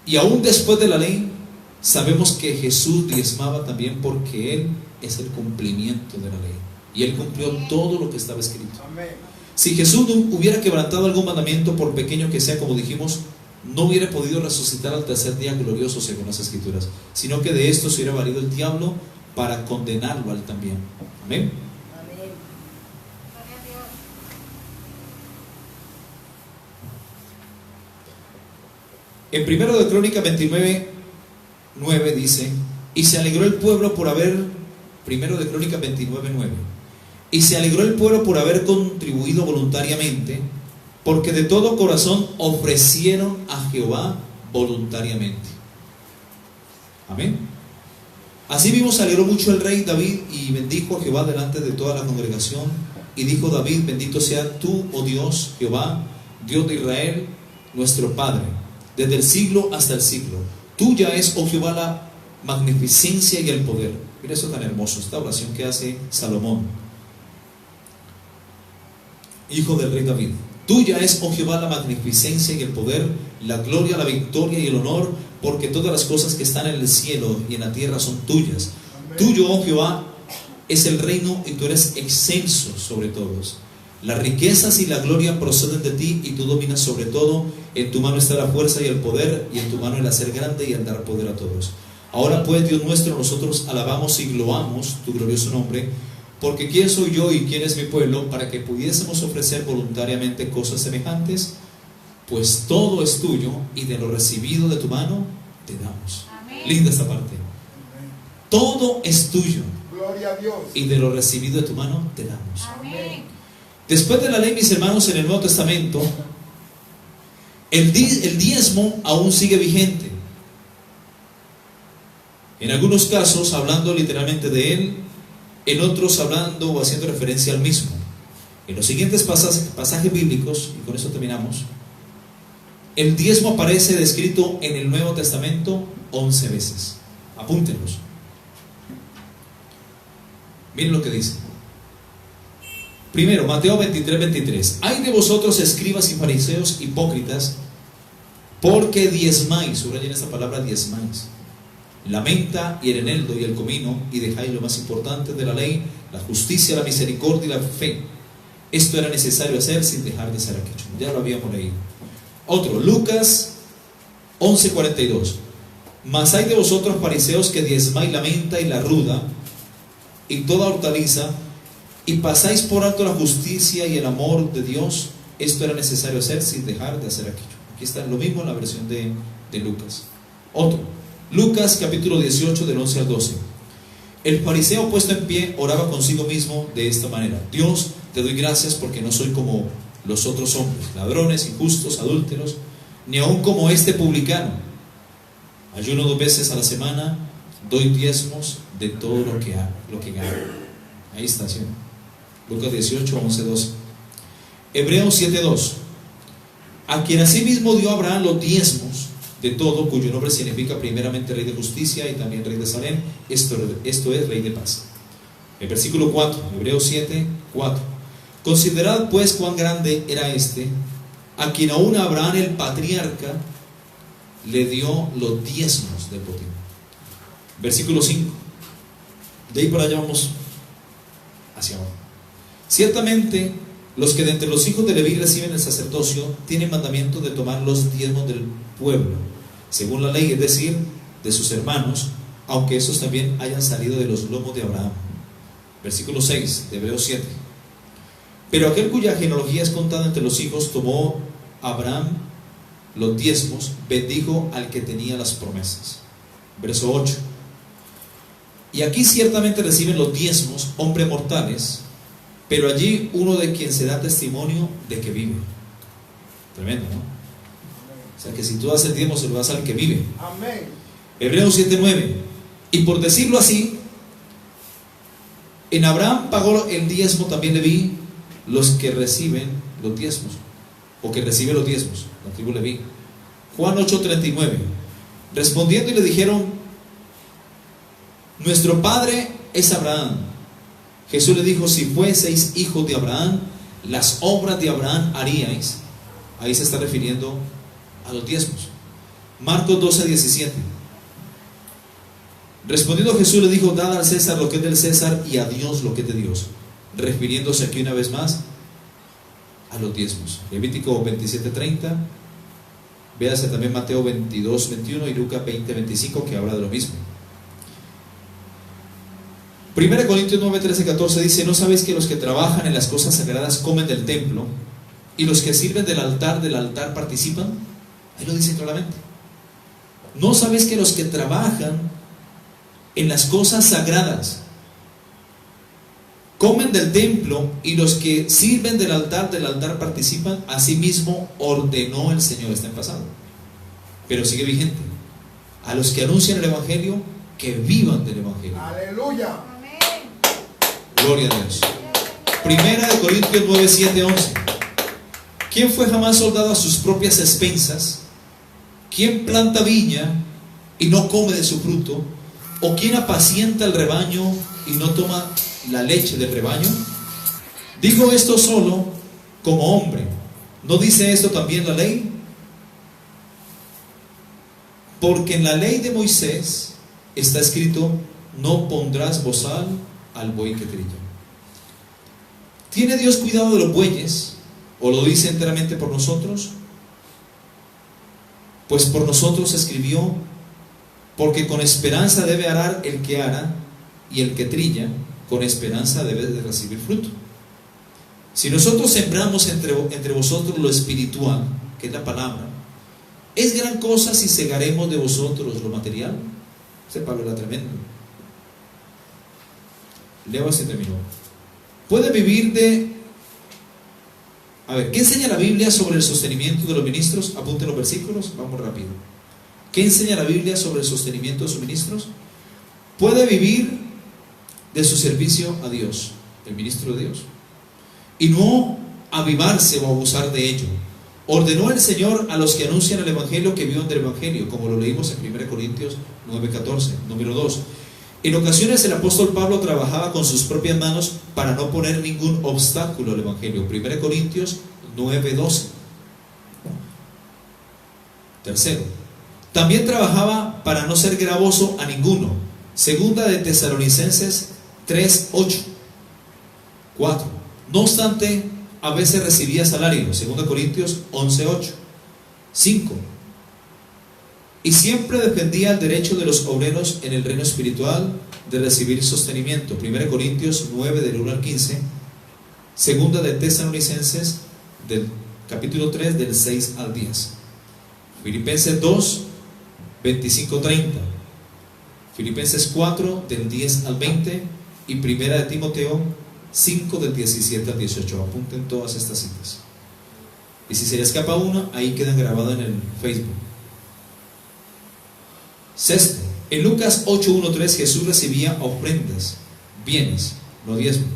y aún después de la ley, sabemos que Jesús diezmaba también porque Él es el cumplimiento de la ley y Él cumplió todo lo que estaba escrito. Amén. Si Jesús no hubiera quebrantado algún mandamiento, por pequeño que sea, como dijimos, no hubiera podido resucitar al tercer día glorioso según las Escrituras, sino que de esto se hubiera valido el diablo para condenarlo a él también. Amén. Gloria a Dios. En 1 de Crónicas 29:9 dice: y se alegró el pueblo por haber, 1 de Crónicas 29:9, y se alegró el pueblo por haber contribuido voluntariamente, porque de todo corazón ofrecieron a Jehová voluntariamente. Amén. Así mismo se alegró mucho el rey David y bendijo a Jehová delante de toda la congregación. Y dijo David: bendito sea tú, oh Dios, Jehová, Dios de Israel, nuestro Padre, desde el siglo hasta el siglo. Tuya es, oh Jehová, la magnificencia y el poder. Mira eso tan hermoso, esta oración que hace Salomón, hijo del rey David. Tuya es, oh Jehová, la magnificencia y el poder, la gloria, la victoria y el honor, porque todas las cosas que están en el cielo y en la tierra son tuyas. Amén. Tuyo, oh Jehová, es el reino y tú eres excelso sobre todos. Las riquezas y la gloria proceden de ti y tú dominas sobre todo. En tu mano está la fuerza y el poder, y en tu mano el hacer grande y el dar poder a todos. Ahora pues, Dios nuestro, nosotros alabamos y loamos tu glorioso nombre, porque ¿quién soy yo y quién es mi pueblo para que pudiésemos ofrecer voluntariamente cosas semejantes? Pues todo es tuyo y de lo recibido de tu mano te damos. Amén. Linda esta parte. Todo es tuyo Gloria a Dios. y de lo recibido de tu mano te damos. Amén. Después de la ley, mis hermanos, en el Nuevo Testamento, el diezmo aún sigue vigente. En algunos casos hablando literalmente de él, en otros hablando o haciendo referencia al mismo. En los siguientes pasajes bíblicos, y con eso terminamos, el diezmo aparece descrito en el Nuevo Testamento 11 veces. Apúntenlos. Miren lo que dice. Primero, Mateo 23:23. Ay de vosotros, escribas y fariseos hipócritas, porque diezmáis, subrayen esta palabra, diezmáis, la menta y el eneldo y el comino, y dejáis lo más importante de la ley, la justicia, la misericordia y la fe. Esto era necesario hacer sin dejar de ser aquello. Ya lo habíamos leído. Otro, Lucas 11:42. Mas hay de vosotros, fariseos, que diezmáis la menta y la ruda y toda hortaliza, y pasáis por alto la justicia y el amor de Dios. Esto era necesario hacer sin dejar de hacer aquello. Aquí está lo mismo en la versión de Lucas. Otro, Lucas capítulo 18 del 11 al 12. El fariseo puesto en pie oraba consigo mismo de esta manera: Dios, te doy gracias porque no soy como los otros hombres, ladrones, injustos, adúlteros, ni aun como este publicano. Ayuno 2 veces a la semana, doy diezmos de todo lo que gano. Ahí está, ¿sí? Lucas 18, 11, 12. Hebreos 7:2. A quien asimismo dio Abraham los diezmos de todo, cuyo nombre significa primeramente Rey de Justicia y también Rey de Salem, esto es Rey de Paz. El versículo 4, Hebreos 7, 4. Considerad pues cuán grande era este, a quien aún Abraham el patriarca le dio los diezmos del botín. Versículo 5. De ahí para allá vamos hacia abajo. Ciertamente, los que de entre los hijos de Leví reciben el sacerdocio tienen mandamiento de tomar los diezmos del pueblo, según la ley, es decir, de sus hermanos, aunque esos también hayan salido de los lomos de Abraham. Versículo 6 de Hebreos 7. Pero aquel cuya genealogía es contada entre los hijos, tomó Abraham los diezmos, bendijo al que tenía las promesas. Verso 8. Y aquí ciertamente reciben los diezmos hombres mortales, pero allí uno de quien se da testimonio de que vive. Tremendo, ¿no? O sea que si tú das el diezmo, se lo das al que vive. Amén. Hebreos 7:9. Y por decirlo así, en Abraham pagó el diezmo también Leví, los que reciben los diezmos, o que reciben los diezmos, la tribu Leví. Juan 8:39. Respondiendo y le dijeron: Nuestro padre es Abraham. Jesús le dijo: si fueseis hijos de Abraham, las obras de Abraham haríais. Ahí se está refiriendo a los diezmos. Marcos 12:17. Respondiendo Jesús le dijo: dad al César lo que es del César y a Dios lo que es de Dios, refiriéndose aquí una vez más a los diezmos. Levítico 27:30. Véase también Mateo 22:21 y Lucas 20:25, que habla de lo mismo. 1 Corintios 9:13-14 dice: ¿no sabéis que los que trabajan en las cosas sagradas comen del templo, y los que sirven del altar participan? Ahí lo dice claramente. ¿No sabéis que los que trabajan en las cosas sagradas comen del templo, y los que sirven del altar participan? Asimismo ordenó el Señor. Está en pasado, pero sigue vigente. A los que anuncian el Evangelio, que vivan del Evangelio. Aleluya. Gloria a Dios. 1 Corintios 9:7-11. ¿Quién fue jamás soldado a sus propias expensas? ¿Quién planta viña y no come de su fruto? ¿O quién apacienta el rebaño y no toma la leche del rebaño? Digo esto solo como hombre. ¿No dice esto también la ley? Porque en la ley de Moisés está escrito: no pondrás bozal al buey que trilla. ¿Tiene Dios cuidado de los bueyes, o lo dice enteramente por nosotros? Pues por nosotros escribió: porque con esperanza debe arar el que ara, y el que trilla con esperanza debe de recibir fruto. Si nosotros sembramos entre vosotros lo espiritual, que es la palabra, ¿es gran cosa si segaremos de vosotros lo material? Ese Pablo era tremendo. Leo así terminó. Puede vivir de... A ver, ¿qué enseña la Biblia sobre el sostenimiento de los ministros? Apunten los versículos, vamos rápido. ¿Qué enseña la Biblia sobre el sostenimiento de sus ministros? Puede vivir de su servicio a Dios, el ministro de Dios, y no avivarse o abusar de ello. Ordenó el Señor a los que anuncian el Evangelio que vivan del Evangelio, como lo leímos en 1 Corintios 9:14. Número 2. En ocasiones el apóstol Pablo trabajaba con sus propias manos para no poner ningún obstáculo al Evangelio. 1 Corintios 9:12. Tercero, también trabajaba para no ser gravoso a ninguno. Segunda de Tesalonicenses 3:8. 4. No obstante, a veces recibía salario. 2 Corintios 11:8. 5. Y siempre defendía el derecho de los obreros en el reino espiritual de recibir sostenimiento. 1 Corintios 9, del 1 al 15. Segunda de Tesalonicenses, del capítulo 3, del 6 al 10. Filipenses 2, 25-30. Filipenses 4, del 10 al 20. Y Primera de Timoteo 5, del 17 al 18. Apunten todas estas citas. Y si se le escapa una, ahí quedan grabadas en el Facebook. Sexto, en Lucas 8:1-3 Jesús recibía ofrendas, bienes, no diezmo,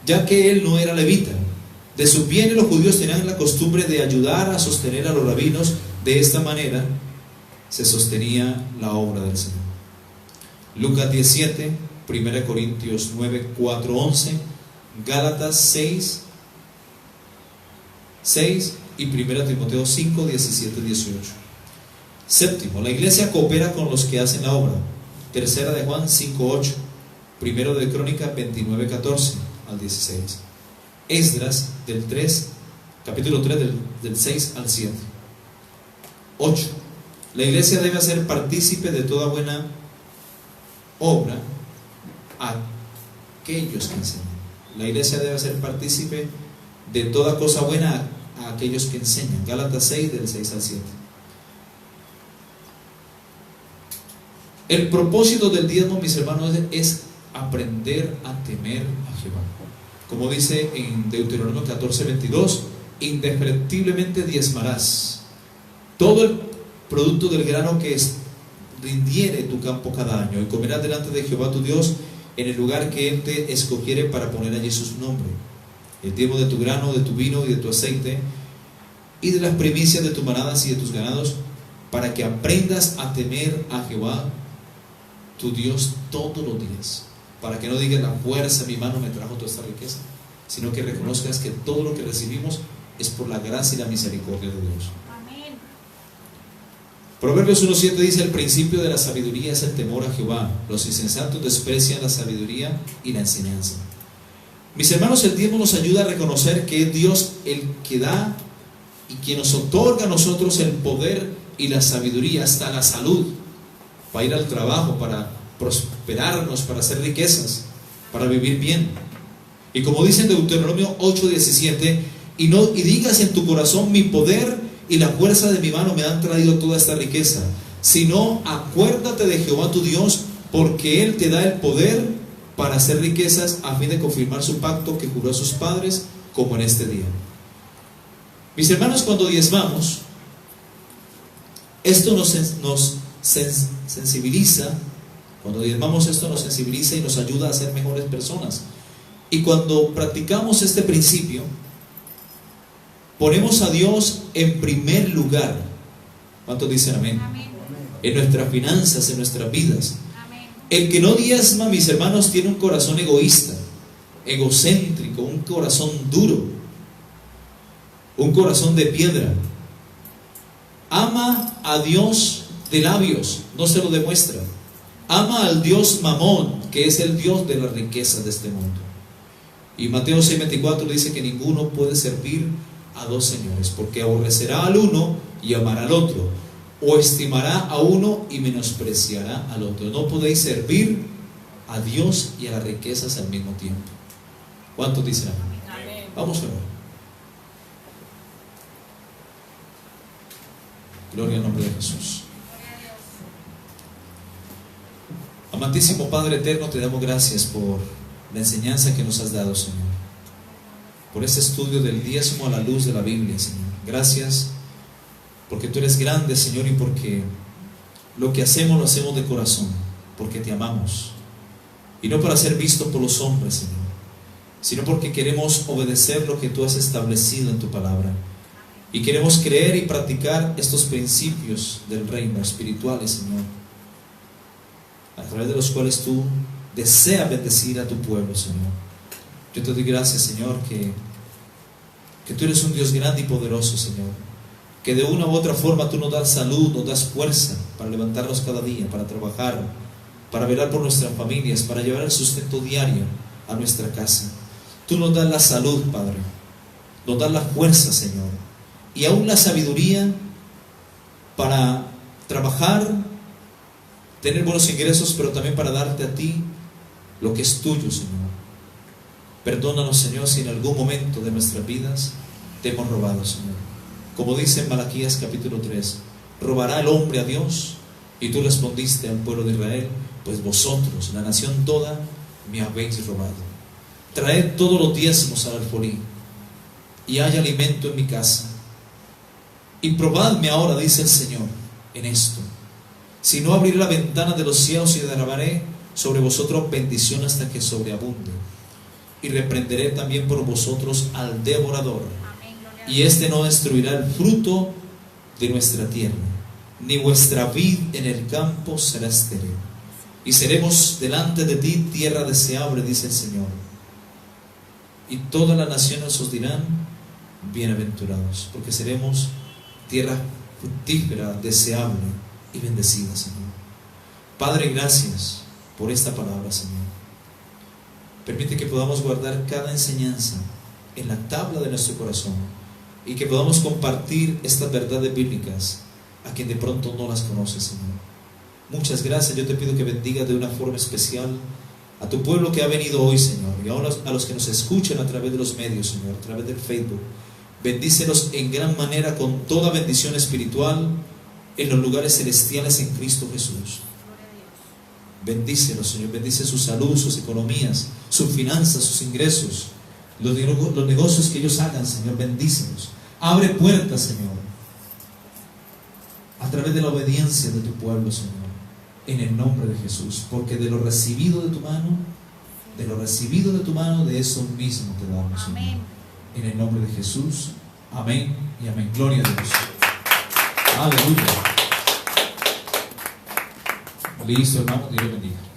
ya que él no era levita. De sus bienes los judíos tenían la costumbre de ayudar a sostener a los rabinos. De esta manera se sostenía la obra del Señor. Lucas 17, 1 Corintios 9, 4-11, Gálatas 6 y 1 Timoteo 5, 17-18. Séptimo, la iglesia coopera con los que hacen la obra. Tercera de Juan 5:8. Primero de Crónicas 29:14 al 16. Esdras capítulo 3 del 6 al 7. 8. La iglesia debe hacer partícipe de toda buena obra a aquellos que enseñan. La iglesia debe hacer partícipe de toda cosa buena a aquellos que enseñan. Gálatas 6, del 6 al 7. El propósito del diezmo, mis hermanos, es aprender a temer a Jehová. Como dice en Deuteronomio 14:22, indefectiblemente diezmarás todo el producto del grano que rindiere tu campo cada año, y comerás delante de Jehová tu Dios en el lugar que Él te escogiere para poner allí su nombre. El diezmo de tu grano, de tu vino y de tu aceite, y de las primicias de tus manadas y de tus ganados, para que aprendas a temer a Jehová tu Dios todos los días, para que no digas la fuerza de mi mano me trajo toda esta riqueza, sino que reconozcas que todo lo que recibimos es por la gracia y la misericordia de Dios. Amén. Proverbios 1:7 dice: el principio de la sabiduría es el temor a Jehová, los insensatos desprecian la sabiduría y la enseñanza. Mis hermanos, el tiempo nos ayuda a reconocer que es Dios el que da y quien nos otorga a nosotros el poder y la sabiduría, hasta la salud, para ir al trabajo, para prosperarnos, para hacer riquezas, para vivir bien. Y como dice en Deuteronomio 8:17, y digas en tu corazón: mi poder y la fuerza de mi mano me han traído toda esta riqueza. Sino acuérdate de Jehová tu Dios, porque Él te da el poder para hacer riquezas, a fin de confirmar su pacto que juró a sus padres, como en este día. Mis hermanos, cuando diezmamos, esto nos sensibiliza. Cuando diezmamos, esto nos sensibiliza y nos ayuda a ser mejores personas. Y cuando practicamos este principio, ponemos a Dios en primer lugar. ¿Cuántos dicen amén? Amén. En nuestras finanzas, en nuestras vidas. Amén. El que no diezma, mis hermanos, tiene un corazón egoísta, egocéntrico, un corazón duro, un corazón de piedra. Ama a Dios de labios, no se lo demuestra. Ama al Dios Mamón, que es el Dios de las riquezas de este mundo. Y Mateo 6:24 dice que ninguno puede servir a dos señores, porque aborrecerá al uno y amará al otro, o estimará a uno y menospreciará al otro. No podéis servir a Dios y a las riquezas al mismo tiempo. ¿Cuántos dicen amén? Amén. Vamos a ver. Gloria al nombre de Jesús. Gloria a Dios. Amantísimo Padre eterno, te damos gracias por la enseñanza que nos has dado, Señor, por ese estudio del diezmo a la luz de la Biblia, Señor. Gracias porque tú eres grande, Señor, y porque lo que hacemos lo hacemos de corazón, porque te amamos, y no para ser vistos por los hombres, Señor, sino porque queremos obedecer lo que tú has establecido en tu palabra, y queremos creer y practicar estos principios del reino espirituales, Señor, a través de los cuales tú deseas bendecir a tu pueblo, Señor. Yo te doy gracias, Señor, que tú eres un Dios grande y poderoso, Señor, que de una u otra forma tú nos das salud, nos das fuerza para levantarnos cada día, para trabajar, para velar por nuestras familias, para llevar el sustento diario a nuestra casa. Tú nos das la salud, Padre, nos das la fuerza, Señor, y aún la sabiduría para trabajar, tener buenos ingresos, pero también para darte a ti lo que es tuyo, Señor. Perdónanos, Señor, si en algún momento de nuestras vidas te hemos robado, Señor. Como dice en Malaquías capítulo 3, ¿robará el hombre a Dios? Y tú respondiste al pueblo de Israel: pues vosotros, la nación toda, me habéis robado. Traed todos los diezmos al alfolí, y haya alimento en mi casa. Y probadme ahora, dice el Señor, en esto, si no abriré la ventana de los cielos y derramaré sobre vosotros bendición hasta que sobreabunde. Y reprenderé también por vosotros al devorador, Amén. Gloria a y Dios. éste no destruirá el fruto de nuestra tierra, ni vuestra vid en el campo será estéril. Y seremos delante de ti tierra deseable, dice el Señor. Y todas las naciones os dirán: bienaventurados, porque seremos tierra fructífera, deseable y bendecida, Señor. Padre, gracias por esta palabra, Señor. Permite que podamos guardar cada enseñanza en la tabla de nuestro corazón, y que podamos compartir estas verdades bíblicas a quien de pronto no las conoce, Señor. Muchas gracias. Yo te pido que bendigas de una forma especial a tu pueblo que ha venido hoy, Señor, y ahora a los que nos escuchan a través de los medios, Señor, a través del Facebook. Bendícelos en gran manera con toda bendición espiritual en los lugares celestiales en Cristo Jesús. Gloria a Dios. Bendícelos, Señor. Bendice su salud, sus economías, sus finanzas, sus ingresos, los negocios que ellos hagan, Señor. Bendícelos. Abre puertas, Señor, a través de la obediencia de tu pueblo, Señor, en el nombre de Jesús, porque de lo recibido de tu mano, de eso mismo te damos, Señor. Amén. En el nombre de Jesús. Amén y amén. Gloria a Dios. Aleluya. Listo, hermano, Dios le bendiga.